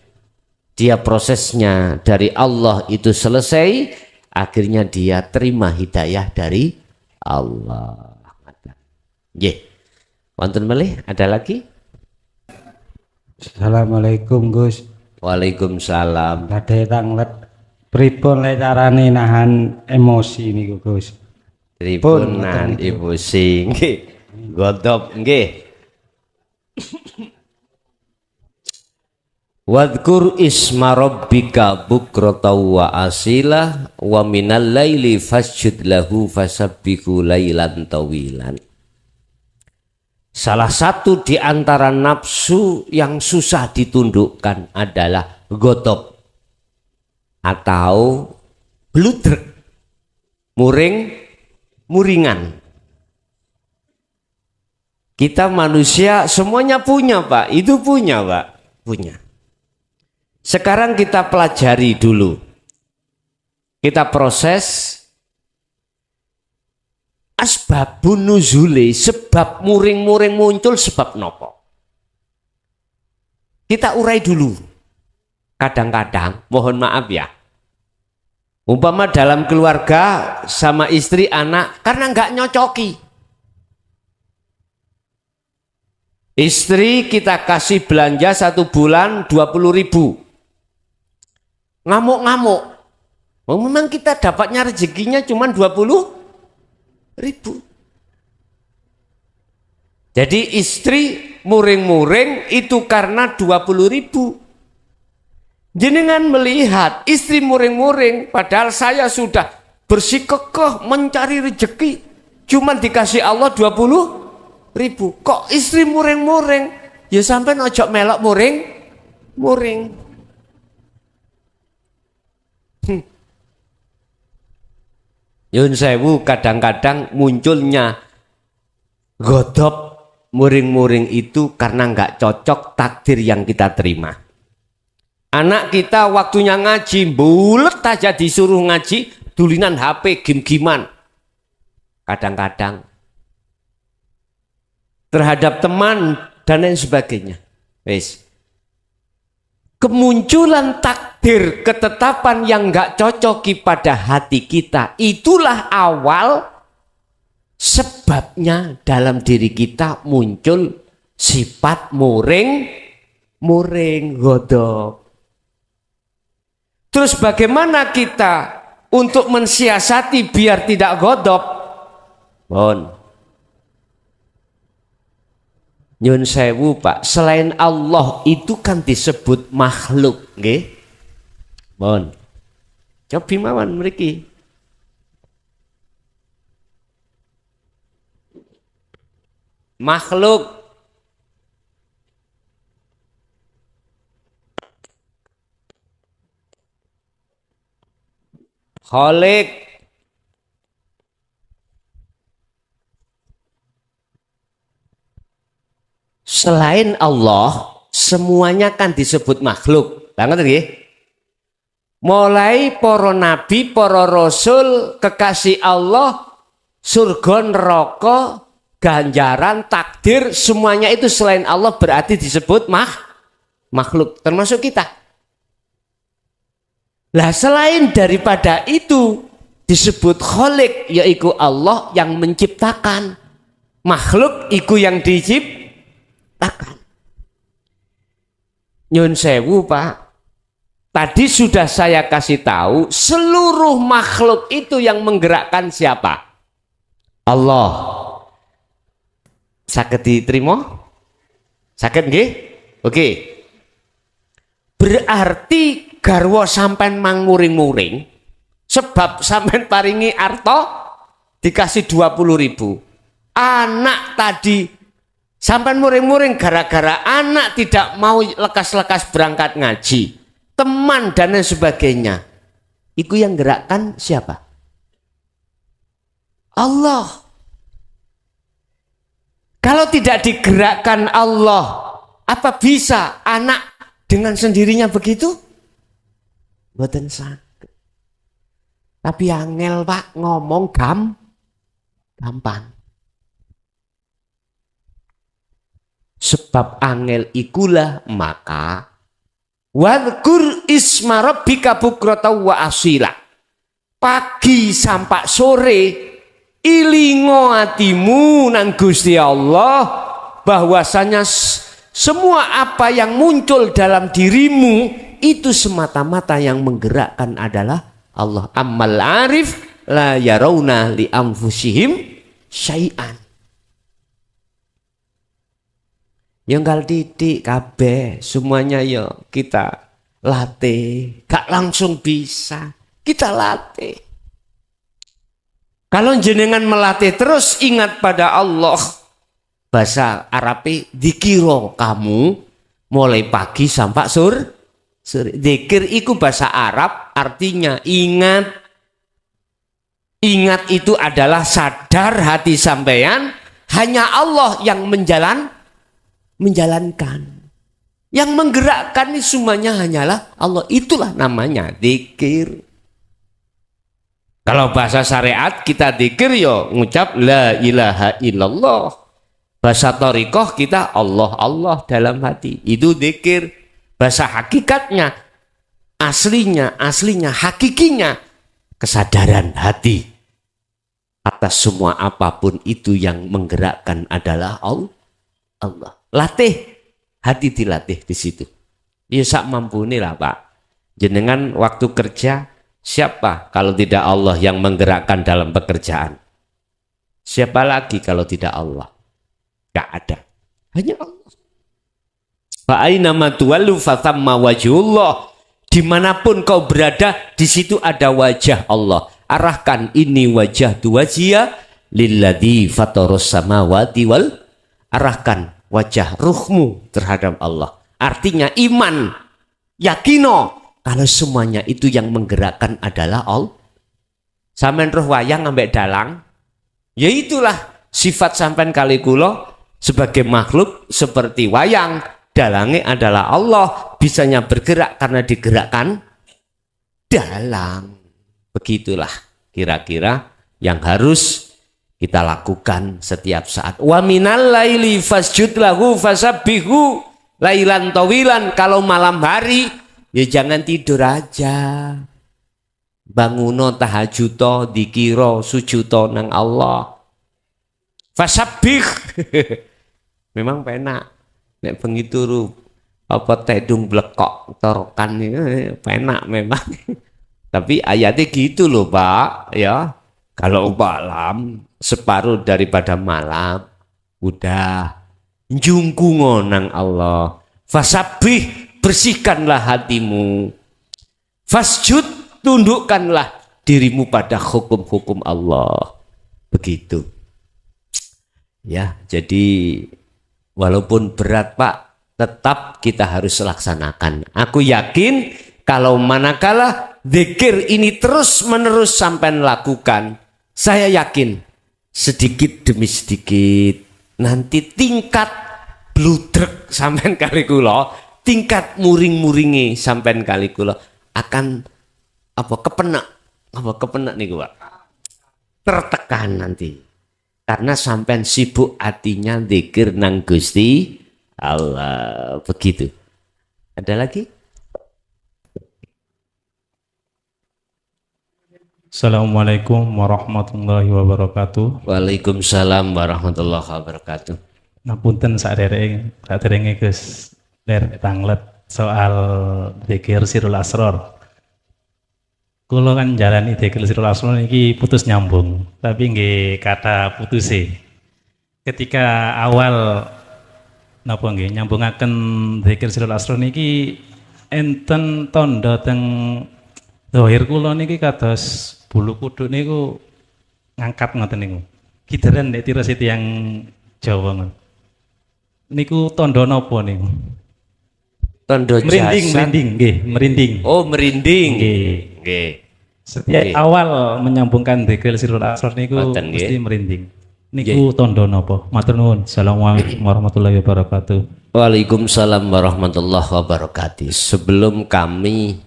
dia prosesnya dari Allah itu selesai, akhirnya dia terima hidayah dari Allah. Nggih. Wonten malih ada lagi? Assalamualaikum Gus. Waalaikumsalam. Badhe tanglet pripun le carane nahan emosi niku Gus? Pripun nahan emosi nggih. Godhop nggih. Wadhkur isma rabbika bukrata wa asila wa minal laili fasjud lahu fasabbihu lailan tawilan. Salah satu di antara nafsu yang susah ditundukkan adalah ghadab atau bludrek, muringan. Kita manusia semuanya punya, Pak. Itu punya, Pak. Punya. Sekarang kita pelajari dulu. Kita proses asbabun nuzuli, sebab muring-muring muncul sebab nopo. Kita urai dulu. Kadang-kadang, mohon maaf ya, umpama dalam keluarga sama istri anak karena nggak nyocoki. Istri kita kasih belanja 1 bulan 20.000. Ngamuk-ngamuk. Memang kita dapatnya rezekinya cuma 20.000. Jadi istri muring-muring itu karena 20.000. Jenengan melihat istri muring-muring, padahal saya sudah bersikukuh mencari rezeki, cuman dikasih Allah 20.000. Kok istri muring-muring? Ya sampai ojo melok muring. Yun sewu, kadang-kadang munculnya ghadab muring-muring itu karena nggak cocok takdir yang kita terima. Anak kita waktunya ngaji, bulet aja disuruh ngaji, dulinan HP, game-giman. Kadang-kadang terhadap teman dan lain sebagainya. Wes. Kemunculan takdir ketetapan yang nggak cocoki pada hati kita, itulah awal sebabnya dalam diri kita muncul sifat muring ghadab. Terus bagaimana kita untuk mensiasati biar tidak ghadab? Nyun sewu, Pak, selain Allah itu kan disebut makhluk, nggih. Cobi mawon mriki. Makhluk. Khalik. Selain Allah, semuanya kan disebut makhluk. Banget nggih? Mulai para nabi, para rasul, kekasih Allah, surga, neraka, ganjaran, takdir, semuanya itu selain Allah berarti disebut makhluk, termasuk kita. Lah selain daripada itu disebut khalik, yaitu Allah yang menciptakan. Makhluk iku yang diciptakan. Nyun sewu, Pak. Tadi sudah saya kasih tahu, seluruh makhluk itu yang menggerakkan siapa? Allah. Saged diterima? Saged nggih? Oke. Berarti garwa sampean mang muring-muring, sebab sampean paringi arta dikasih 20.000. Anak tadi sampean muring-muring gara-gara anak tidak mau lekas-lekas berangkat ngaji, teman dan lain sebagainya. Itu yang gerakkan siapa? Allah. Kalau tidak digerakkan Allah, apa bisa anak dengan sendirinya begitu? Mboten saged. Tapi angel, Pak, ngomong gampang. Sebab angel ikulah maka wadhkur isma rabbika bukrata wa asila. Pagi sampai sore ilingo hatimu nang Gusti Allah bahwasanya semua apa yang muncul dalam dirimu itu semata-mata yang menggerakkan adalah Allah. Ammal arif la yarawna li anfusihim syai'an. Ya ngal titik kabeh, semuanya ya kita latih. Gak langsung bisa, kita latih. Kalau jenengan melatih terus ingat pada Allah, bahasa Arabi dikira kamu mulai pagi sampai sore. Zikir itu bahasa Arab artinya ingat. Ingat itu adalah sadar hati sampean hanya Allah yang menjalankan. Yang menggerakkan ini semuanya hanyalah Allah. Itulah namanya zikir. Kalau bahasa syariat kita zikir yo ngucap la ilaha illallah. Bahasa thariqah kita Allah Allah dalam hati. Itu zikir. Bahasa hakikatnya, aslinya, hakikinya, kesadaran hati. Atas semua apapun itu yang menggerakkan adalah Allah. Latih, hati dilatih di situ. Ya sak mampuni lah Pak. Jenengan waktu kerja, siapa kalau tidak Allah yang menggerakkan dalam pekerjaan? Siapa lagi kalau tidak Allah? Gak ada. Hanya Allah. Fa'ainama tuwallu fathamma wajhullah. Dimanapun kau berada, di situ ada wajah Allah. Arahkan ini wajah wajhiya lilladzi fataras samawati wal. Arahkan wajah ruhmu terhadap Allah. Artinya iman, yakino kalau semuanya itu yang menggerakkan adalah Allah. Sampeyan roh wayang ambek dalang, ya itulah sifat sampean kali kula sebagai makhluk seperti wayang. Dalangnya adalah Allah, bisanya bergerak karena digerakkan dalang. Begitulah kira-kira yang harus kita lakukan setiap saat. Wa minal laili fasjud lahu fasabbihu lailan tawilan. Kalau malam hari ya jangan tidur aja. Banguno tahajuto dikiro sujuto nang Allah. Fasabbih. Memang penak. Nek bengi turu apa tedung blekok torokan penak memang. Tapi ayatnya gitu loh Pak ya. Kalau malam separuh daripada malam udah njungku nang Allah. Fasabbih, bersihkanlah hatimu. Fasjud, tundukkanlah dirimu pada hukum-hukum Allah. Begitu. Ya, jadi walaupun berat Pak, tetap kita harus laksanakan. Aku yakin kalau manakala zikir ini terus menerus sampai lakukan, saya yakin sedikit demi sedikit nanti tingkat bludrek sampai kali kula, tingkat muring-muringi sampai kali kula akan kepenak nih Pak. Tertekan nanti. Karena sampai sibuk hatinya zikir nang Gusti Allah. Begitu. Ada lagi? Assalamualaikum warahmatullahi wabarakatuh. Waalaikumsalam warahmatullahi wabarakatuh. Ngapunten saderenge Gus ler tanglet soal zikir sirul asror. Kulo kan jalani zikir sirul asror niki putus nyambung, tapi nggih kata putus ketika awal napa nggih nyambungaken zikir sirul asror niki enten tondo teng zahir kula niki kados bulu kuduk niku ngangkat ngoten niku. Kideren nek tira yang Jawa ngoten. Niku tondo napa niku? Tondo merinding nggih, merinding. Oh, merinding. Nggih. Setiap awal menyambungkan zikir sirul asror niku mesti merinding. Niku tondo napa? Matur nuwun. Assalamualaikum warahmatullahi wabarakatuh. Waalaikumsalam warahmatullahi wabarakatuh. Sebelum kami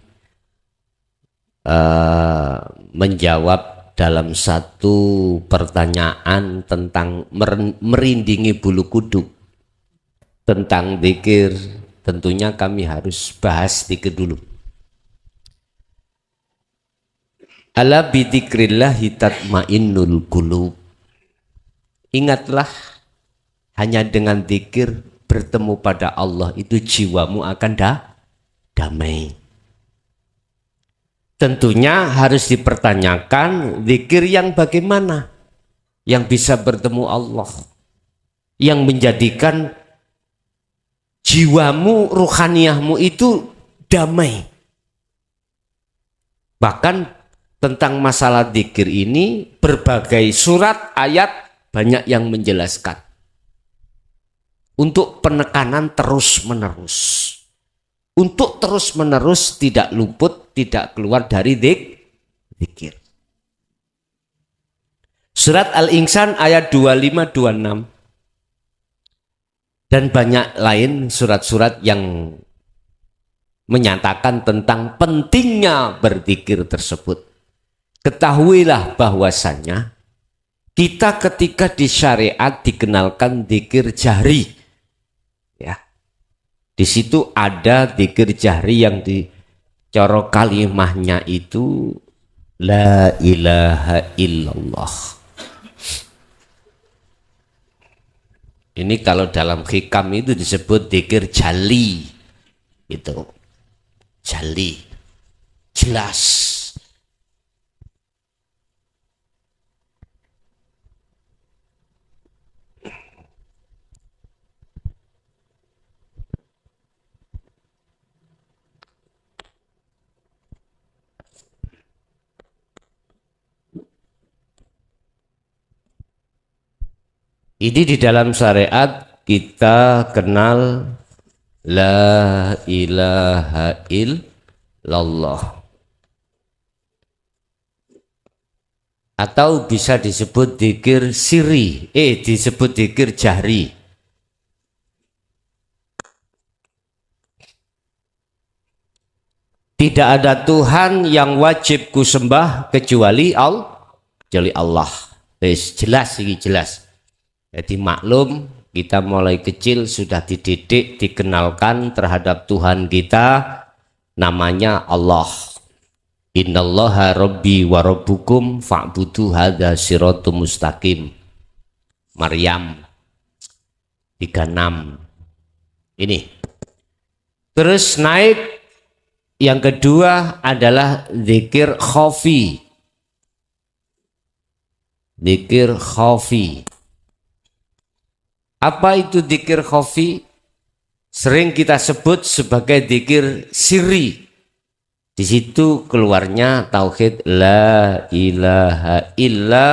menjawab dalam satu pertanyaan tentang merindingi bulu kuduk tentang zikir, tentunya kami harus bahas zikir dulu. Ala bidzikrillahi tatmainnul qulub. Ingatlah, hanya dengan zikir bertemu pada Allah itu jiwamu akan damai. Tentunya harus dipertanyakan zikir yang bagaimana yang bisa bertemu Allah, yang menjadikan jiwamu, ruhaniyahmu itu damai. Bahkan tentang masalah dzikir ini berbagai surat ayat banyak yang menjelaskan untuk penekanan terus-menerus, untuk terus-menerus tidak luput, tidak keluar dari dzikir. Surat Al-Insan ayat 25-26 dan banyak lain surat-surat yang menyatakan tentang pentingnya berzikir tersebut. Ketahuilah bahwasannya kita ketika di syariat dikenalkan zikir jahri, ya, di situ ada zikir jahri yang di coro kalimahnya itu la ilaha illallah. Ini kalau dalam hikam itu disebut zikir jali, itu jali, jelas. Ini di dalam syariat kita kenal la ilaha illallah. Atau bisa disebut dzikir sirri, disebut dzikir jahri. Tidak ada Tuhan yang wajib kusembah kecuali Allah. Jelas ini jelas. Jadi maklum kita mulai kecil sudah dididik, dikenalkan terhadap Tuhan kita, namanya Allah. Innallaha rabbi wa rabbukum fa'budu hadza siratum mustaqim. Maryam 36. Ini. Terus naik yang kedua adalah zikir khafi. Zikir khafi. Apa itu zikir khafi? Sering kita sebut sebagai zikir sirri. Di situ keluarnya tauhid la ilaha illa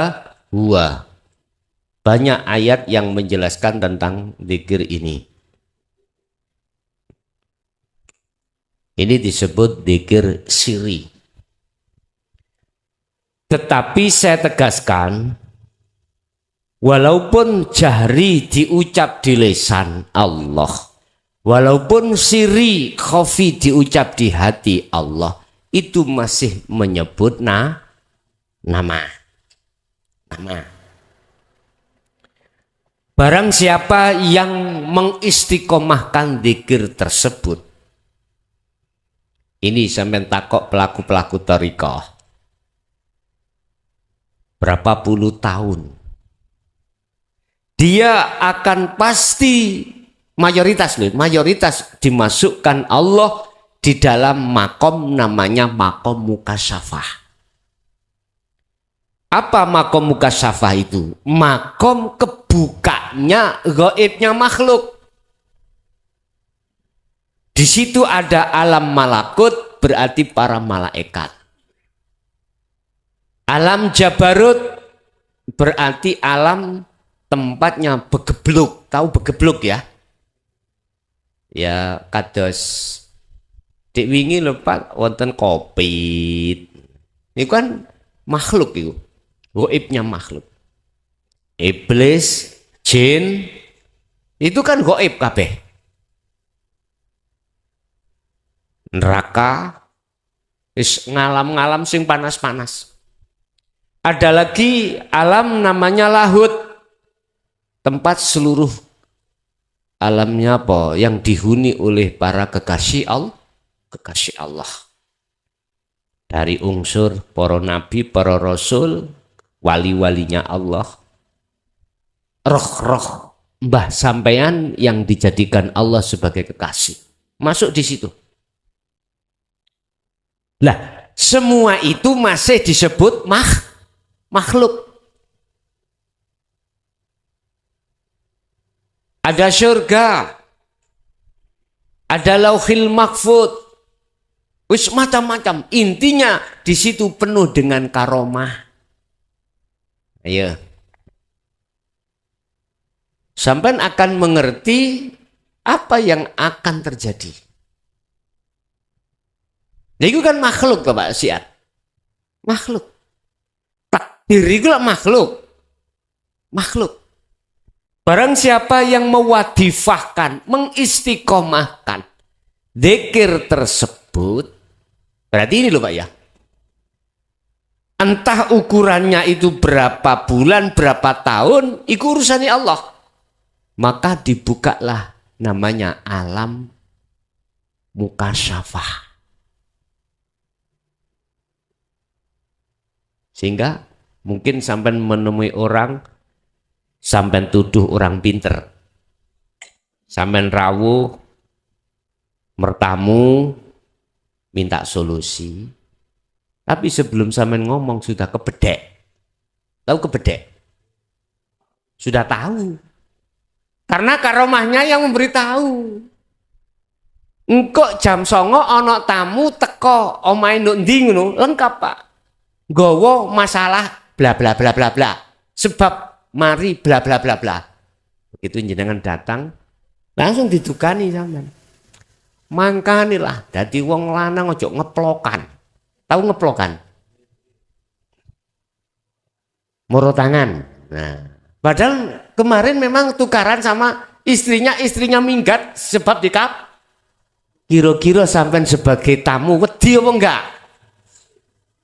huwa. Banyak ayat yang menjelaskan tentang zikir ini. Ini disebut zikir sirri. Tetapi saya tegaskan, walaupun jahri diucap di lisan Allah, walaupun sirri khafi diucap di hati Allah, itu masih menyebut nama. Barang siapa yang mengistiqomahkan zikir tersebut, ini sampai takok pelaku-pelaku thariqah, berapa puluh tahun, dia akan pasti mayoritas dimasukkan Allah di dalam makom namanya makom mukasyafah. Apa makom mukasyafah itu? Makom kebukanya gaibnya makhluk. Di situ ada alam malakut, berarti para malaikat. Alam jabarut berarti alam tempatnya begebluk. Tahu begebluk ya? Ya kados dik wingi lho Pak wonten Covid. Ini kan makhluk itu. Gaibnya makhluk. Iblis, jin itu kan gaib kabeh. Neraka is ngalam-ngalam sing panas-panas. Ada lagi alam namanya lahut. Tempat seluruh alamnya apa yang dihuni oleh para kekasih Allah. Dari unsur para nabi, para rasul, wali-walinya Allah, roh-roh mbah sampean yang dijadikan Allah sebagai kekasih masuk di situ. Lah, semua itu masih disebut makhluk. Ada surga, ada lauhil mahfud, wis macam-macam. Intinya di situ penuh dengan karomah. Ayo, sampai akan mengerti apa yang akan terjadi. Itu kan makhluk Bapak Siat, makhluk. Takdir itu lah makhluk, makhluk. Barang siapa yang mewadifahkan, mengistiqomahkan zikir tersebut, berarti ini loh Pak ya, entah ukurannya itu berapa bulan, berapa tahun, itu urusannya Allah. Maka dibukalah namanya alam mukasyafah. Sehingga mungkin sampai menemui orang, sampai tuduh orang pinter, sampai rawuh mertamu minta solusi, tapi sebelum sampai ngomong sudah kebedek. Tahu kebedek? Sudah tahu, karena karomahnya yang memberitahu. Engkok jam 09.00 ono tamu teko omahe nduk ndi ngono, lengkap Pak, nggawa masalah bla bla bla bla bla, sebab mari bla bla bla bla. Begitu jenengan datang langsung ditukani sampean. Mangkanilah dadi wong lanang ojo ngeplokan. Tahu ngeplokan? Moro tangan. Nah, padahal kemarin memang tukaran sama istrinya minggat sebab dikap. Kira-kira sampean sebagai tamu wedi apa enggak?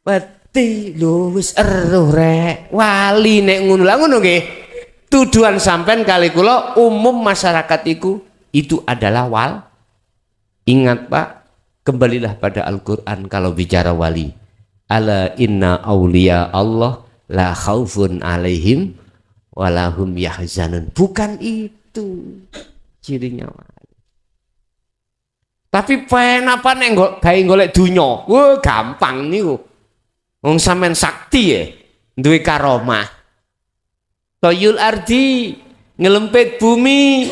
Wedi lho, wis eruh rek. Wali nek ngono lah ngono nggih. Tuduhan sampean kali kula umum masyarakat itu adalah wal. Ingat Pak, kembalilah pada Al-Qur'an kalau bicara wali. Ala inna auliya Allah la khaufun alaihim walahum yahzanun. Bukan itu cirinya wali. Tapi penapa nek gawe golek dunya? Wah, gampang niku. Wong sampean sakti ya, duwe karomah. Toyul ardi, ngelempit bumi.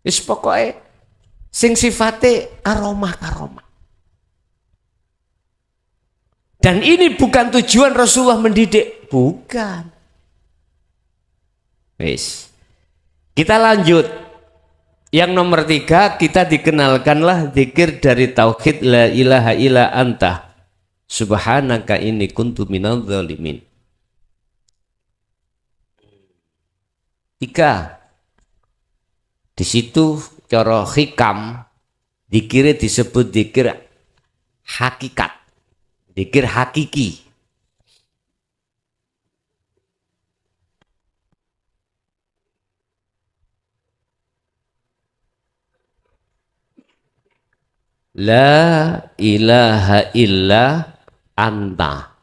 Wis pokoke sing sifate karomah-karomah. Dan ini bukan tujuan Rasulullah mendidik, bukan. Wis. Kita lanjut. Yang nomor 3, kita dikenalkanlah zikir dari tauhid la ilaha illa anta subhanaka inni kuntu minadz zalimin. 3. Di situ cara hikam zikir disebut zikir hakikat, zikir hakiki. La ilaha illa anta.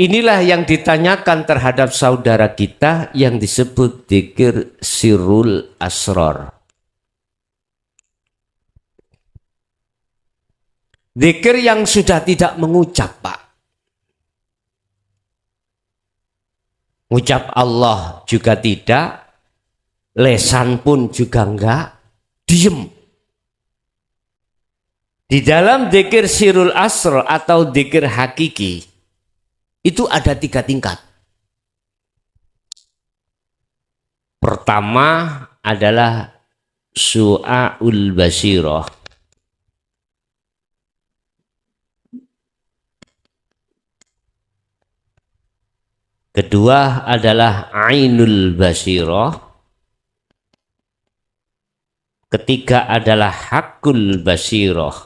Inilah yang ditanyakan terhadap saudara kita yang disebut zikir sirrul asrar. Zikir yang sudah tidak mengucap Pak. Ucap Allah juga tidak. Lesan pun juga enggak, diem. Di dalam dzikir sirrul asr atau dzikir hakiki itu ada 3 tingkat. Pertama adalah su'aul basirah. Kedua adalah ainul basirah. Ketiga adalah hakul basirah.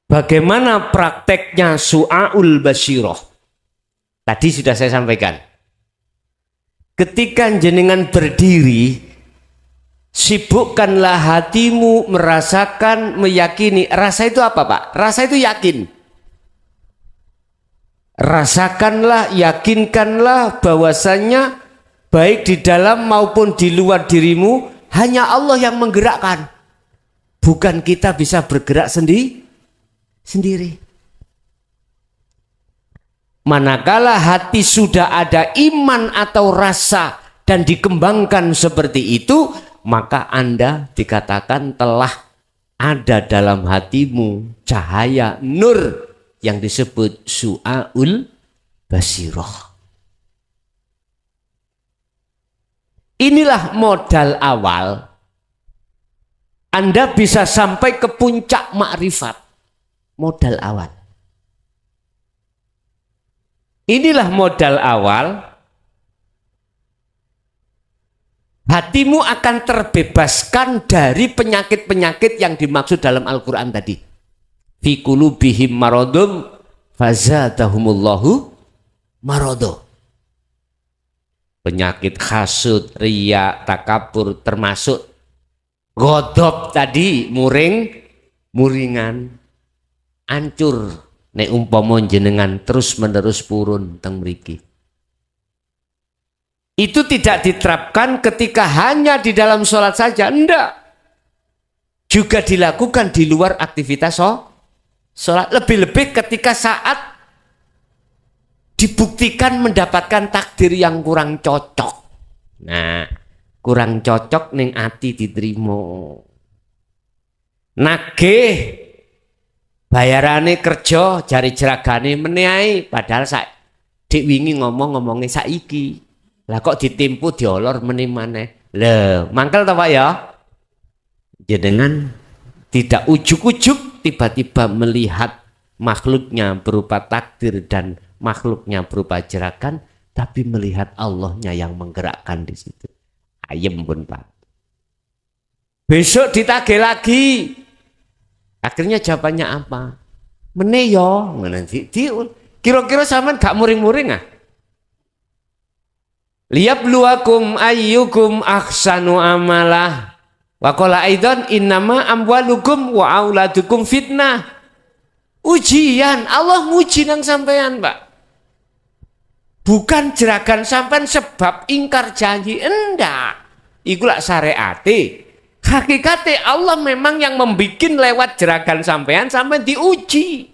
Bagaimana prakteknya su'aul basirah? Tadi sudah saya sampaikan. Ketika jenengan berdiri, sibukkanlah hatimu merasakan, meyakini. Rasa itu apa Pak? Rasa itu yakin. Rasakanlah, yakinkanlah bahwasannya baik di dalam maupun di luar dirimu hanya Allah yang menggerakkan. Bukan kita bisa bergerak sendiri. Manakala hati sudah ada iman atau rasa dan dikembangkan seperti itu, maka Anda dikatakan telah ada dalam hatimu cahaya nur yang disebut su'aul basirah. Inilah modal awal Anda bisa sampai ke puncak makrifat. Modal awal. Inilah modal awal. Hatimu akan terbebaskan dari penyakit-penyakit yang dimaksud dalam Al-Quran tadi. Fi qulubihim maradun fazadahumullahu maradun. Penyakit hasud, riya, takabur, termasuk godop tadi, muringan, hancur nek umpama jenengan terus menerus purun teng mriki. Itu tidak diterapkan ketika hanya di dalam sholat saja, enggak. Juga dilakukan di luar aktivitas sholat, lebih-lebih ketika saat dibuktikan mendapatkan takdir yang kurang cocok. Nah, kurang cocok ning ati diterima. Nagih bayarane kerja jari jeragane menehi, padahal dik wingi ngomong-ngomongnya saiki. Lah kok ditimpu diolor meneh maneh. Lho, mangkel ta Pak ya? Jenengan tidak ujuk-ujuk tiba-tiba melihat makhluknya berupa takdir dan makhluknya berupa jerakan, tapi melihat Allahnya yang menggerakkan di situ. Ayem pun Pak. Besok ditagih lagi. Akhirnya jawabannya apa? Meneh yo, kira-kira sampean gak muring-muring ah? Liyabluwakum ayyukum ahsanu amalah. Wa qala aidan innama amwalukum wa auladukum fitnah. Ujian, Allah nguji nang sampean, Pak. Bukan jeragan sampean sebab ingkar janji, enggak. Iku lak syariate. Hakikate Allah memang yang membikin lewat jeragan sampean diuji.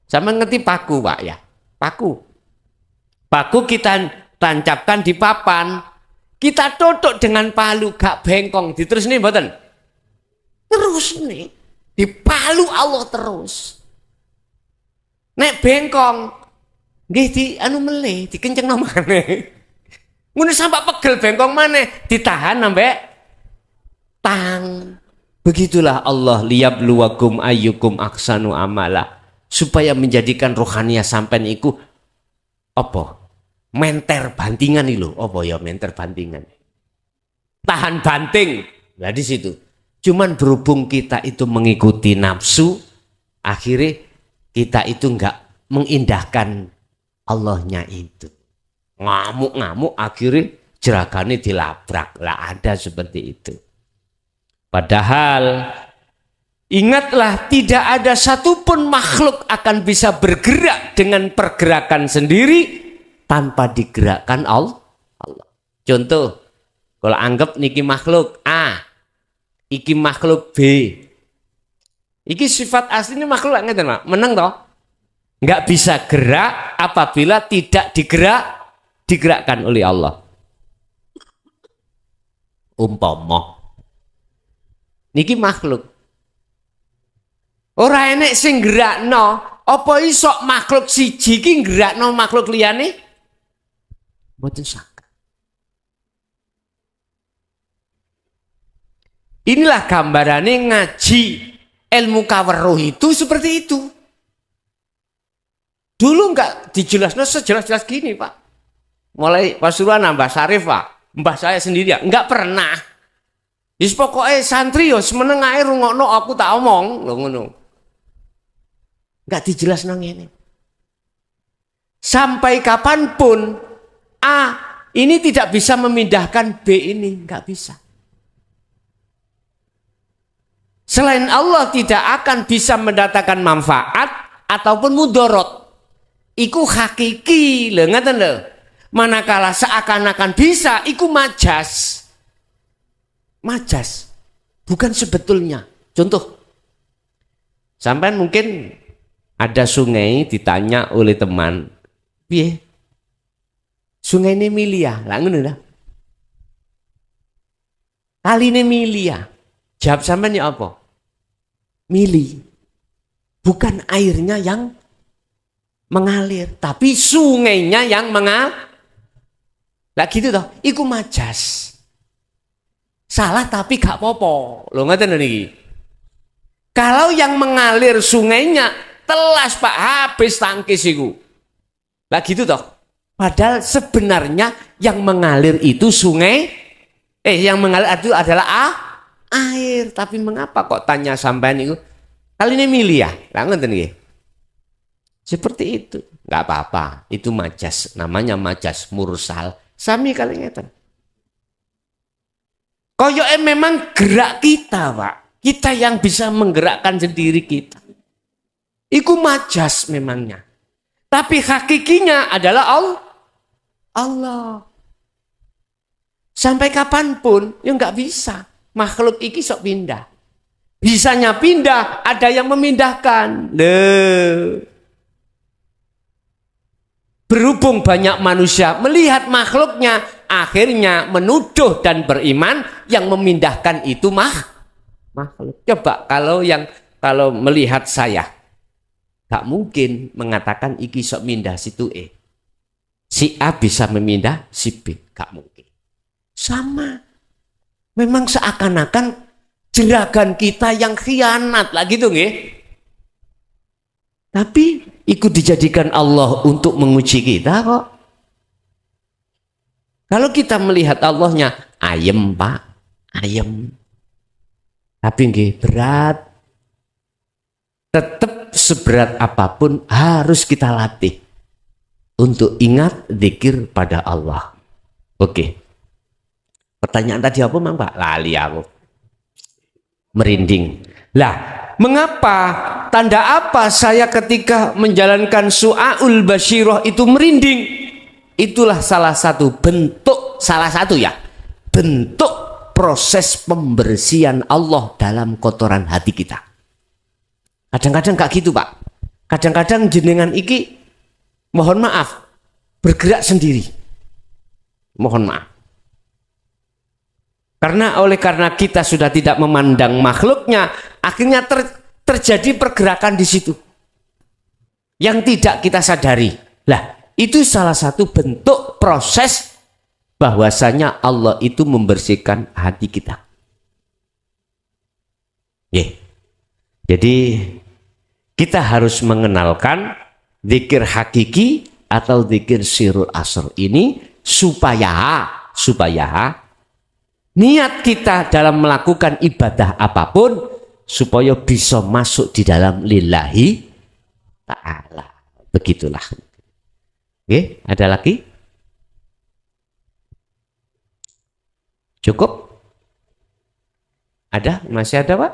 Sampean ngerti paku, Pak ya? Paku. Paku kita tancapkan di papan, kita tutup dengan palu gak bengkong, diterus nih mboten? Terus nih, dipalu Allah terus. Nek bengkong nggih di anu meleh, dikencengno maneh. Ngono sampai pegel bengkong maneh, ditahan sampai tang. Begitulah Allah liyabluwakum ayyukum ahsanu amala, supaya menjadikan rohaniah sampean iku apa? Menter bantingan nih loh, apa ya menter bantingan? Tahan banting. Nah di situ. Cuman berhubung kita itu mengikuti nafsu, akhirnya kita itu enggak mengindahkan Allahnya itu. Ngamuk-ngamuk akhirnya jeragannya dilabrak. Lah ada seperti itu. Padahal ingatlah tidak ada satupun makhluk akan bisa bergerak dengan pergerakan sendiri tanpa digerakkan Allah. Contoh, kalau anggap niki makhluk A, iki makhluk B. Iki sifat aslinya makhluk ngeten, Pak. Meneng toh? Enggak bisa gerak apabila tidak digerakkan oleh Allah. Umpama niki makhluk. Ora enek sing gerakno, apa iso makhluk siji ki gerakno makhluk liyane? Mboten saged. Inilah gambarannya ngaji ilmu kaweruh itu seperti itu. Dulu enggak dijelaskan sejelas-jelas gini, Pak. Mulai Pasuruan Mbah Sarif, Pak. Mbah saya sendiri ya, enggak pernah. Wis pokoke santri yo semeneng ae rungokno aku tak omong, lho ngono. Enggak dijelasno ngene. Sampai kapanpun A ini tidak bisa memindahkan B ini, enggak bisa. Selain Allah tidak akan bisa mendatangkan manfaat ataupun mudarat. Iku hakiki lho, ngaten lho. Manakala seakan-akan bisa, iku majas. Majas. Bukan sebetulnya. Contoh. Sampean mungkin Ada sungai ditanya oleh teman, piye? Sungai ini milia, lah ngono lah. Kali ini milia. Jawab sampean ya apa? Mili. Bukan airnya yang mengalir, tapi sungainya yang mengalir. Lah gitu toh, iku majas. Salah tapi gak apa-apa. Lho ngoten niki. Kalau yang mengalir sungainya telas Pak, habis tangkis iku. Lah gitu toh. Padahal sebenarnya yang mengalir itu sungai, yang mengalir itu adalah air. Tapi mengapa kok tanya sampean itu? Kali ini milih ya, lah ngoten nggih. Seperti itu, nggak apa-apa. Itu majas, namanya majas mursal. Sami kali ngeten. Koyoke memang gerak kita, Pak. Kita yang bisa menggerakkan sendiri kita. Iku majas memangnya. Tapi hakikinya adalah Allah. Sampai kapanpun, ya nggak bisa. Makhluk iki sok pindah. Bisanya pindah, ada yang memindahkan. Berhubung banyak manusia melihat makhluknya, akhirnya menuduh dan beriman yang memindahkan itu makhluk. Coba kalau melihat saya, gak mungkin mengatakan iki sok mindah situ si A bisa memindah si B, gak mungkin. Sama, memang seakan-akan jeragan kita yang khianat lah gitu nggih. Tapi ikut dijadikan Allah untuk menguji kita kok. Kalau kita melihat Allahnya ayem Pak, ayem. Tapi nggih berat. Tetap seberat apapun harus kita latih untuk ingat zikir pada Allah. Oke. Pertanyaan tadi apa Mang Pak? Lali aku. Merinding. Lah, mengapa? Tanda apa saya ketika menjalankan su'aul basyirah itu merinding? Itulah salah satu bentuk proses pembersihan Allah dalam kotoran hati kita. Kadang-kadang gak gitu Pak. Kadang-kadang jenengan iki mohon maaf bergerak sendiri. Mohon maaf. Karena kita sudah tidak memandang makhluknya, akhirnya terjadi pergerakan di situ yang tidak kita sadari. Lah, itu salah satu bentuk proses bahwasanya Allah itu membersihkan hati kita. Jadi kita harus mengenalkan zikir hakiki atau zikir sirul asr ini supaya niat kita dalam melakukan ibadah apapun supaya bisa masuk di dalam lillahi ta'ala. Begitulah. Oke, ada lagi? Cukup? Ada? Masih ada Pak?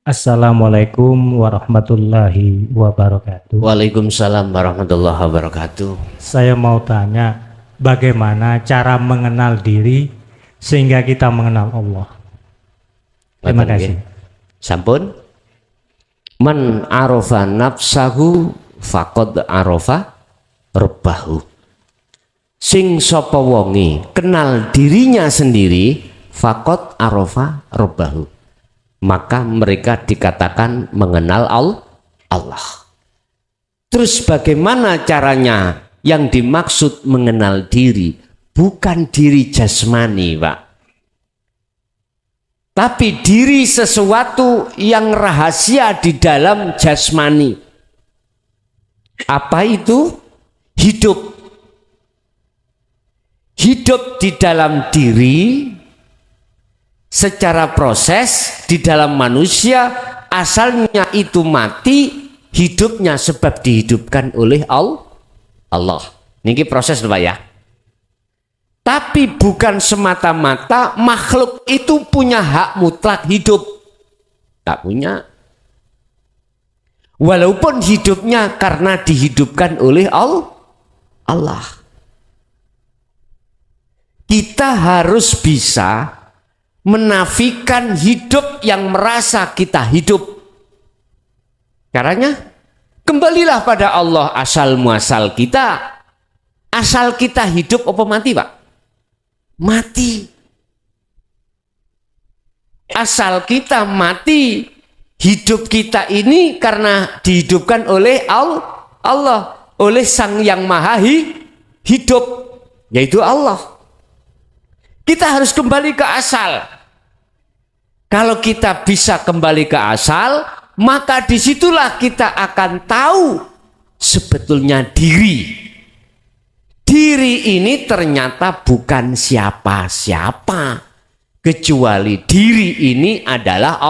Assalamualaikum warahmatullahi wabarakatuh. Waalaikumsalam warahmatullahi wabarakatuh. Saya mau tanya, bagaimana cara mengenal diri sehingga kita mengenal Allah? Terima kasih. Sampun. Man arafa nafsahu faqad arafa rabbahu. Sing sapa wonge kenal dirinya sendiri faqad arafa rabbahu. Maka mereka dikatakan mengenal Allah. Terus bagaimana caranya? Yang dimaksud mengenal diri bukan diri jasmani Pak, tapi diri sesuatu yang rahasia di dalam jasmani. Apa itu? Hidup di dalam diri secara proses di dalam manusia, asalnya itu mati, hidupnya sebab dihidupkan oleh Allah. Niki proses Pak ya. Tapi bukan semata-mata makhluk itu punya hak mutlak hidup. Tak punya. Walaupun hidupnya karena dihidupkan oleh Allah. Kita harus bisa menafikan hidup yang merasa kita hidup. Caranya kembalilah pada Allah. Asal muasal kita, asal kita hidup apa mati, Pak? Mati. Asal kita mati, hidup kita ini karena dihidupkan oleh Allah, oleh Sang Yang Maha Hidup, yaitu Allah. Kita harus kembali ke asal. Kalau kita bisa kembali ke asal, maka disitulah kita akan tahu sebetulnya diri. Diri ini ternyata bukan siapa-siapa, kecuali diri ini adalah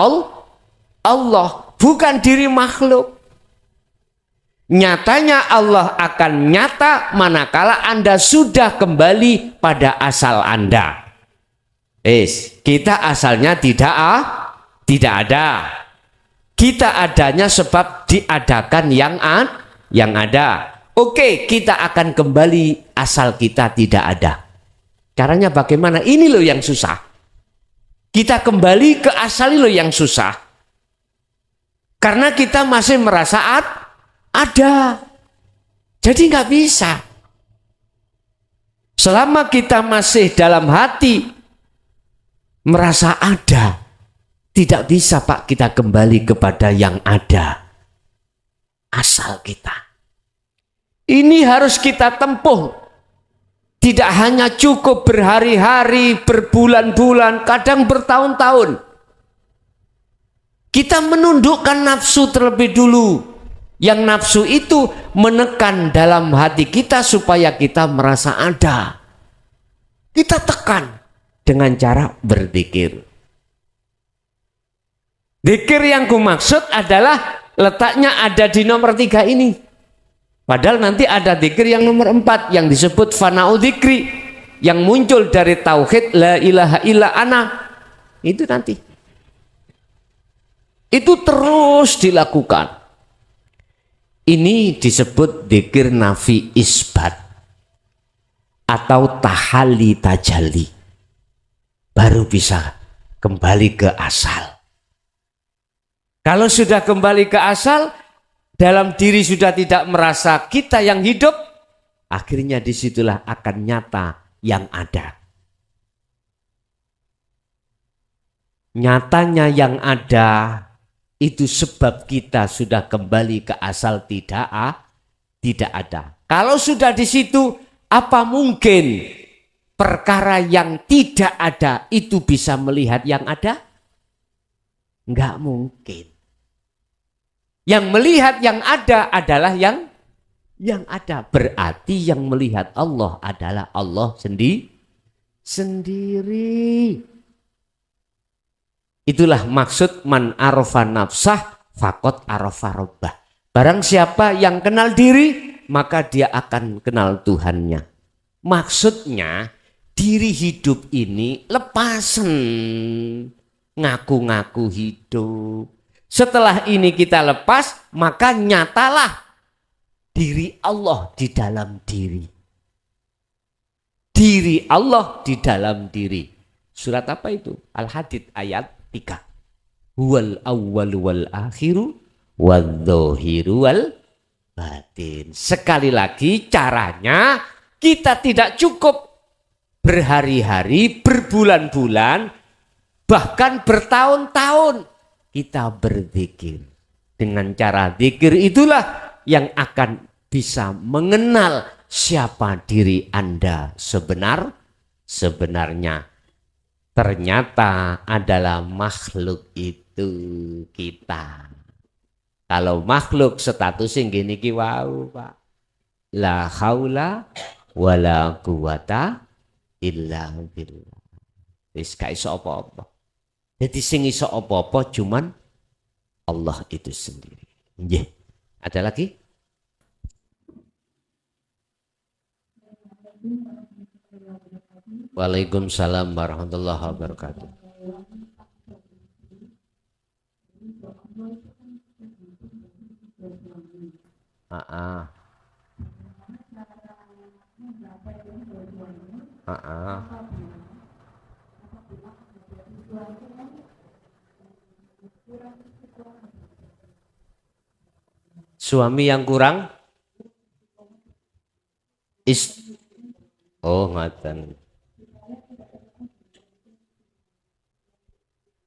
Allah, bukan diri makhluk. Nyatanya Allah akan nyata manakala Anda sudah kembali pada asal Anda. Kita asalnya tidak ada. Kita adanya sebab diadakan yang ada. Oke, kita akan kembali asal kita tidak ada. Caranya bagaimana? Ini loh yang susah. Kita kembali ke asal loh yang susah. Karena kita masih merasa ada. Jadi nggak bisa. Selama kita masih dalam hati merasa ada, tidak bisa Pak kita kembali kepada yang ada. Asal kita. Ini harus kita tempuh. Tidak hanya cukup berhari-hari, berbulan-bulan, kadang bertahun-tahun. Kita menundukkan nafsu terlebih dulu. Yang nafsu itu menekan dalam hati kita supaya kita merasa ada. Kita tekan dengan cara berzikir. Zikir yang kumaksud adalah letaknya ada di nomor 3 ini. Padahal nanti ada zikir yang nomor 4 yang disebut fana'u dzikri, yang muncul dari tauhid la ilaha illa ana. Itu nanti. Itu terus dilakukan. Ini disebut zikir nafi isbat atau tahalli tajalli. Baru bisa kembali ke asal. Kalau sudah kembali ke asal, dalam diri sudah tidak merasa kita yang hidup, akhirnya disitulah akan nyata yang ada. Nyatanya yang ada itu sebab kita sudah kembali ke asal tidak ada. Kalau sudah di situ, apa mungkin perkara yang tidak ada itu bisa melihat yang ada? Enggak mungkin. Yang melihat yang ada adalah yang ada. Berarti yang melihat Allah adalah Allah sendiri. Itulah maksud man arafa nafsah faqad arafa rabbah. Barang siapa yang kenal diri, maka dia akan kenal Tuhannya. Maksudnya diri hidup ini lepasan ngaku-ngaku hidup. Setelah ini kita lepas, maka nyatalah diri Allah di dalam diri. Diri Allah di dalam diri. Surat apa itu? Al-Hadid ayat 3. Huwal awwal wal akhiru wadh-dhahiru wal batin. Sekali lagi caranya kita tidak cukup berhari-hari, berbulan-bulan, bahkan bertahun-tahun kita berzikir. Dengan cara zikir itulah yang akan bisa mengenal siapa diri Anda sebenarnya. Ternyata adalah makhluk itu kita. Kalau makhluk statusnya gini ki wau, Pak. La haula wala quwata illa billah. Wis gak iso apa-apa. Jadi sing iso apa-apa cuman Allah itu sendiri. Nggih. Ada lagi? Waalaikumsalam warahmatullahi wabarakatuh. Suami yang kurang oh ngaten.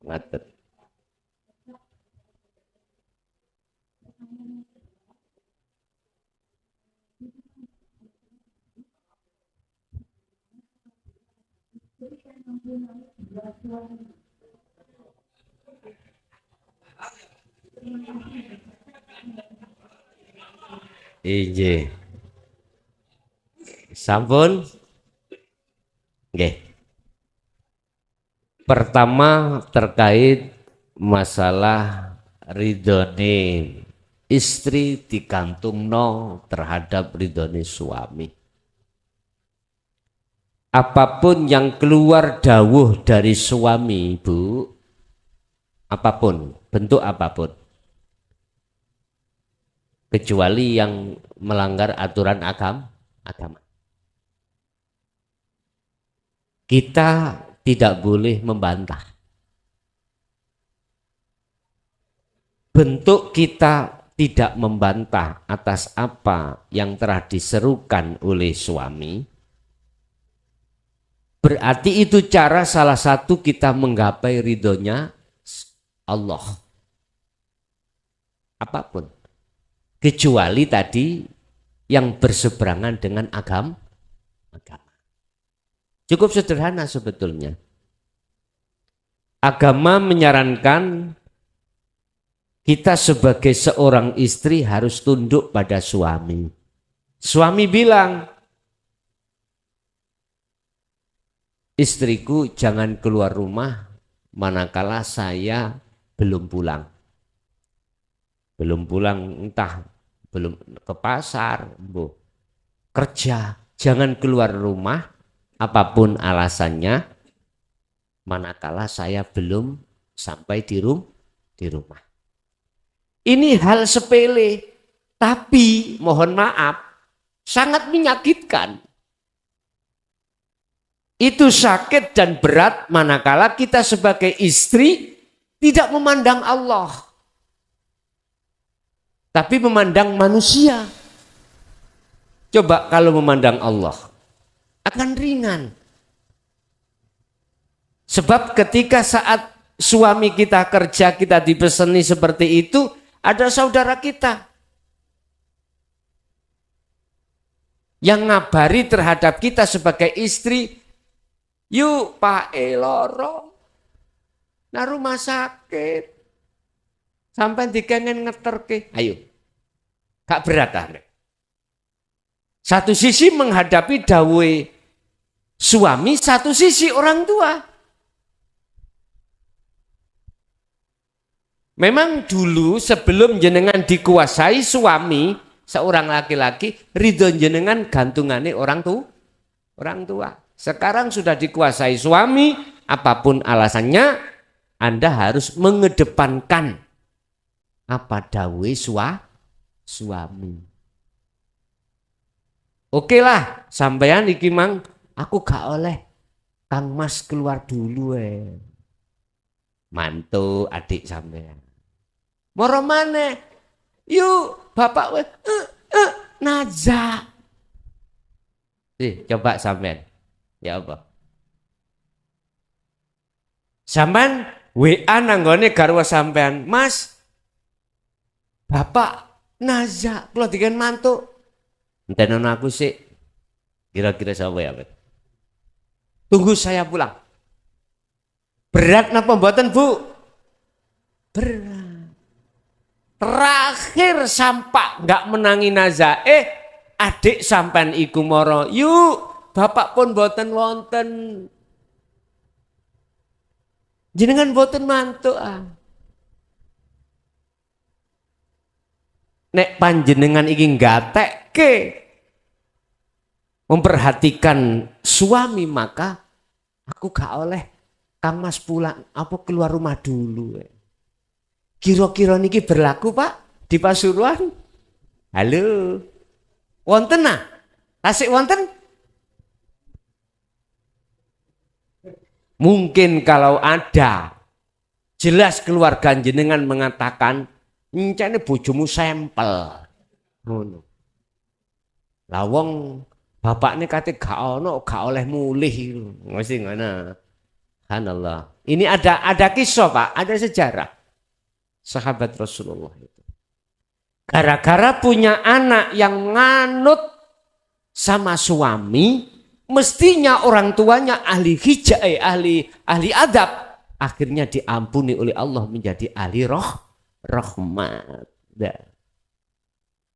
Ngaten. Ije. Sampun. Nggih. Pertama terkait masalah ridhone istri dikantungno terhadap ridhone suami. Apapun yang keluar dawuh dari suami, Bu, apapun, bentuk apapun, kecuali yang melanggar aturan agama. Kita tidak boleh membantah. Bentuk kita tidak membantah atas apa yang telah diserukan oleh suami, berarti itu cara salah satu kita menggapai ridhonya Allah. Apapun. Kecuali tadi yang berseberangan dengan agama. Cukup sederhana sebetulnya. Agama menyarankan kita sebagai seorang istri harus tunduk pada suami. Suami bilang, istriku jangan keluar rumah manakala saya belum pulang. Belum pulang, entah belum ke pasar, kerja, jangan keluar rumah apapun alasannya manakala saya belum sampai di rumah. Ini hal sepele, tapi mohon maaf sangat menyakitkan. Itu sakit dan berat manakala kita sebagai istri tidak memandang Allah, tapi memandang manusia. Coba kalau memandang Allah, akan ringan. Sebab ketika saat suami kita kerja, kita dipeseni seperti itu, ada saudara kita yang ngabari terhadap kita sebagai istri, yuk Pak Eloro, nah rumah sakit, sampai dikengen ngeterke, ayo, gak berat ah. Satu sisi menghadapi dawe suami, satu sisi orang tua. Memang dulu sebelum jenengan dikuasai suami, seorang laki-laki, ridho jenengan gantungannya orang tua. Sekarang sudah dikuasai suami, apapun alasannya, Anda harus mengedepankan apa dawe suami. Oke lah, sampean iki mang, aku gak oleh Kang Mas keluar dulu mantu adik sampean. Moro maneh, yuk bapak Naza. Coba sampean, ya apa? Sampean WA nanggone garwa sampean, Mas, bapak Naza, kalau dikan mantu. Enten aku sih, kira-kira siapa ya? Tunggu saya pulang. Berat napa mboten, Bu? Berat. Terakhir sampak nggak menangi Naza, adik sampean iku moro, yuk bapak pun mboten wonten. Jenengan mboten mantu ah. Nek panjenengan iki nggatekke memperhatikan suami, maka aku gak oleh Kang Mas pulang, apa keluar rumah dulu. Kira-kira niki berlaku Pak di Pasuruan? Halo, wonten nah? Tasik wonten? Mungkin kalau ada, jelas keluarga jenengan mengatakan, encene bojomu sampel. Ngono. Lah wong bapakne kate gak ono, gak oleh mulih iku. Mesti ngono. Subhanallah. Ini ada kisah, Pak, ada sejarah. Sahabat Rasulullah itu. Gara-gara punya anak yang nganut sama suami, mestinya orang tuanya ahli ahli adab, akhirnya diampuni oleh Allah menjadi ahli rahmat. Nah,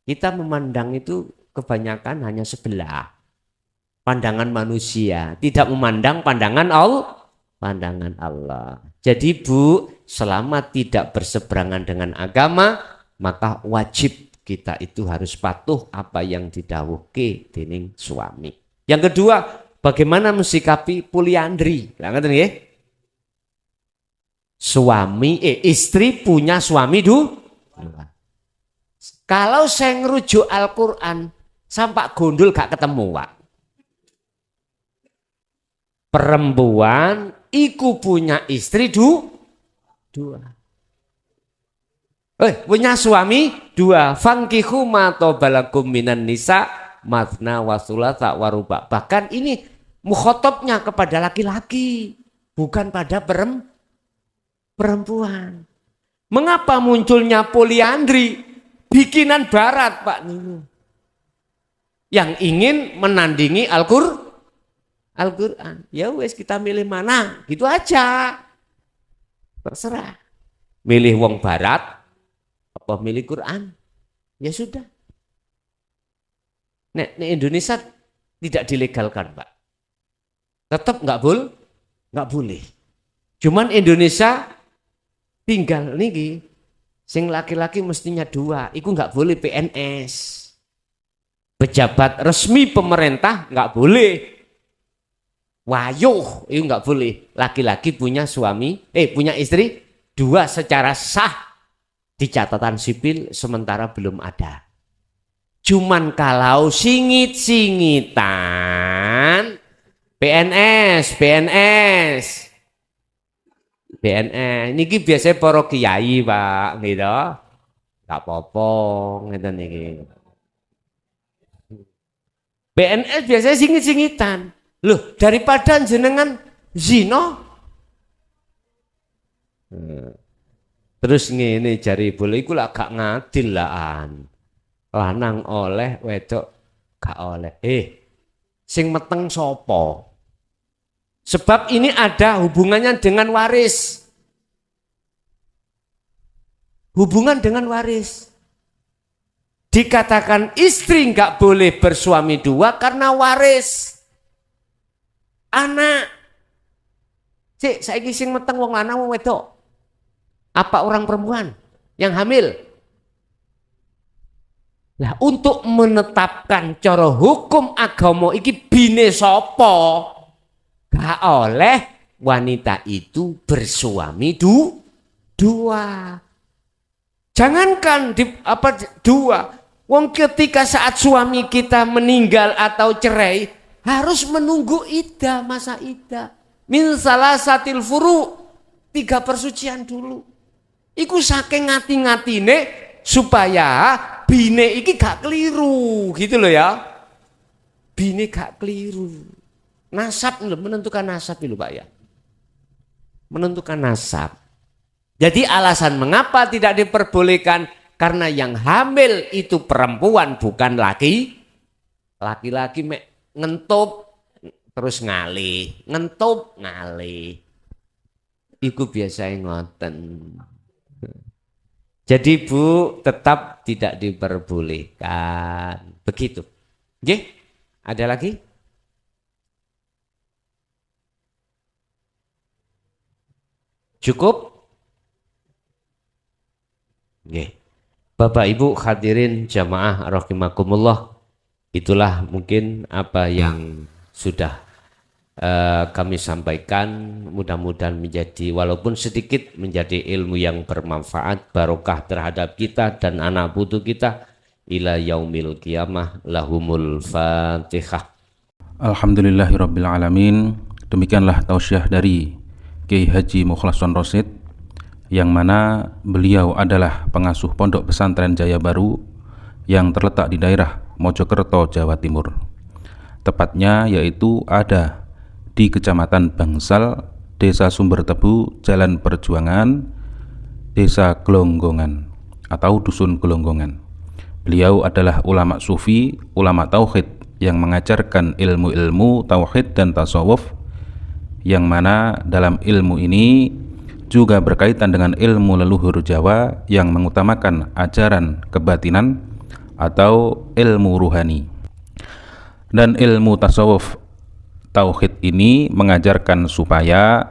kita memandang itu kebanyakan hanya sebelah pandangan manusia, tidak memandang pandangan Allah. Jadi Bu, selama tidak berseberangan dengan agama, maka wajib kita itu harus patuh apa yang didhawuhke dening suami. Yang kedua, bagaimana mensikapi poliandri? Lah ngoten nggih. Istri punya suami dua. Kalau saya ngerujuk Al-Qur'an, sampai gondol gak ketemu, Pak. Perempuan iku punya istri dua. Punya suami dua. Fankihu ma tobalakum minan nisa mathna wa thulatha wa ruba'. Bahkan ini mukhotobnya kepada laki-laki, bukan pada perempuan. Mengapa munculnya poliandri? Bikinan barat, Pak Nino. Yang ingin menandingi Al-Qur'an. Ya wes, kita milih mana? Gitu aja. Terserah. Milih wong barat apa milih Quran? Ya sudah. Nek Indonesia tidak dilegalkan, Pak. Tetap nggak boleh. Cuman Indonesia tinggal niki sing laki-laki mestinya dua. Iku nggak boleh PNS. Pejabat resmi pemerintah nggak boleh. Wayuh, itu nggak boleh. Laki-laki punya punya istri dua secara sah di catatan sipil, sementara belum ada. Cuman kalau singit-singitan, PNS, niki biasanya para kiai, Pak, gitu. Gak apa-apa, gitu niki. PNS biasanya singit-singitan. Loh, daripada jenengan zina. Terus ngene jari boleh iku lak gak ngadil laan. Lanang oleh, wedok gak oleh. Sing meteng sopo? Sebab ini ada hubungannya dengan waris. Hubungan dengan waris. Dikatakan istri gak boleh bersuami dua karena waris. Anak. Cik, saiki sing meteng wong lanang wong wedok. Apa orang perempuan yang hamil? Nah, untuk menetapkan cara hukum agama iki bine sapa? Gak oleh wanita itu bersuami dua. Jangankan dua. Wong ketika saat suami kita meninggal atau cerai harus menunggu iddah, masa iddah. Min salasatil furu, 3 persucian dulu. Iku saking ngati-ngatine supaya bine iki gak keliru, gitu loh ya. Bine gak keliru. Nasab menentukan nasab itu, Pak ya. Menentukan nasab. Jadi alasan mengapa tidak diperbolehkan karena yang hamil itu perempuan bukan laki. Laki-laki ngentup terus ngalih, ngentup ngalih. Iku biasanya ngoten. Jadi Bu, tetap tidak diperbolehkan. Begitu. Nggih? Ada lagi? Cukup? Nggih. Bapak Ibu hadirin jamaah rahimakumullah. Itulah mungkin apa yang sudah kami sampaikan, mudah-mudahan menjadi walaupun sedikit menjadi ilmu yang bermanfaat, barokah terhadap kita dan anak putu kita ila yaumil qiyamah. Lahumul Fatihah. Alhamdulillahirabbil alamin. Demikianlah tausiah dari Kiai Haji Mukhlason Rosid, yang mana beliau adalah pengasuh Pondok Pesantren Jaya Baru yang terletak di daerah Mojokerto, Jawa Timur. Tepatnya yaitu ada di Kecamatan Bangsal, Desa Sumbertebu, Jalan Perjuangan, Desa Glonggongan atau Dusun Glonggongan. Beliau adalah ulama sufi, ulama tauhid yang mengajarkan ilmu-ilmu tauhid dan tasawuf, yang mana dalam ilmu ini juga berkaitan dengan ilmu leluhur Jawa yang mengutamakan ajaran kebatinan atau ilmu ruhani. Dan ilmu tasawuf tauhid ini mengajarkan supaya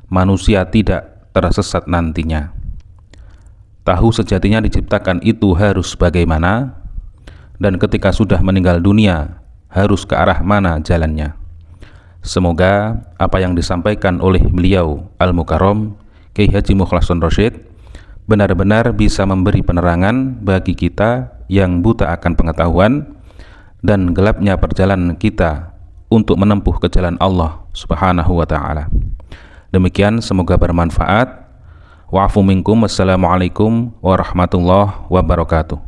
manusia tidak tersesat nantinya. Tahu sejatinya diciptakan itu harus bagaimana, dan ketika sudah meninggal dunia harus ke arah mana jalannya. Semoga apa yang disampaikan oleh beliau Al-Mukarram Kiai Haji Mukhlason Rosyid benar-benar bisa memberi penerangan bagi kita yang buta akan pengetahuan dan gelapnya perjalanan kita untuk menempuh ke jalan Allah Subhanahu wa ta'ala. Demikian, semoga bermanfaat. Wa'afu minkum. Wassalamualaikum warahmatullahi wabarakatuh.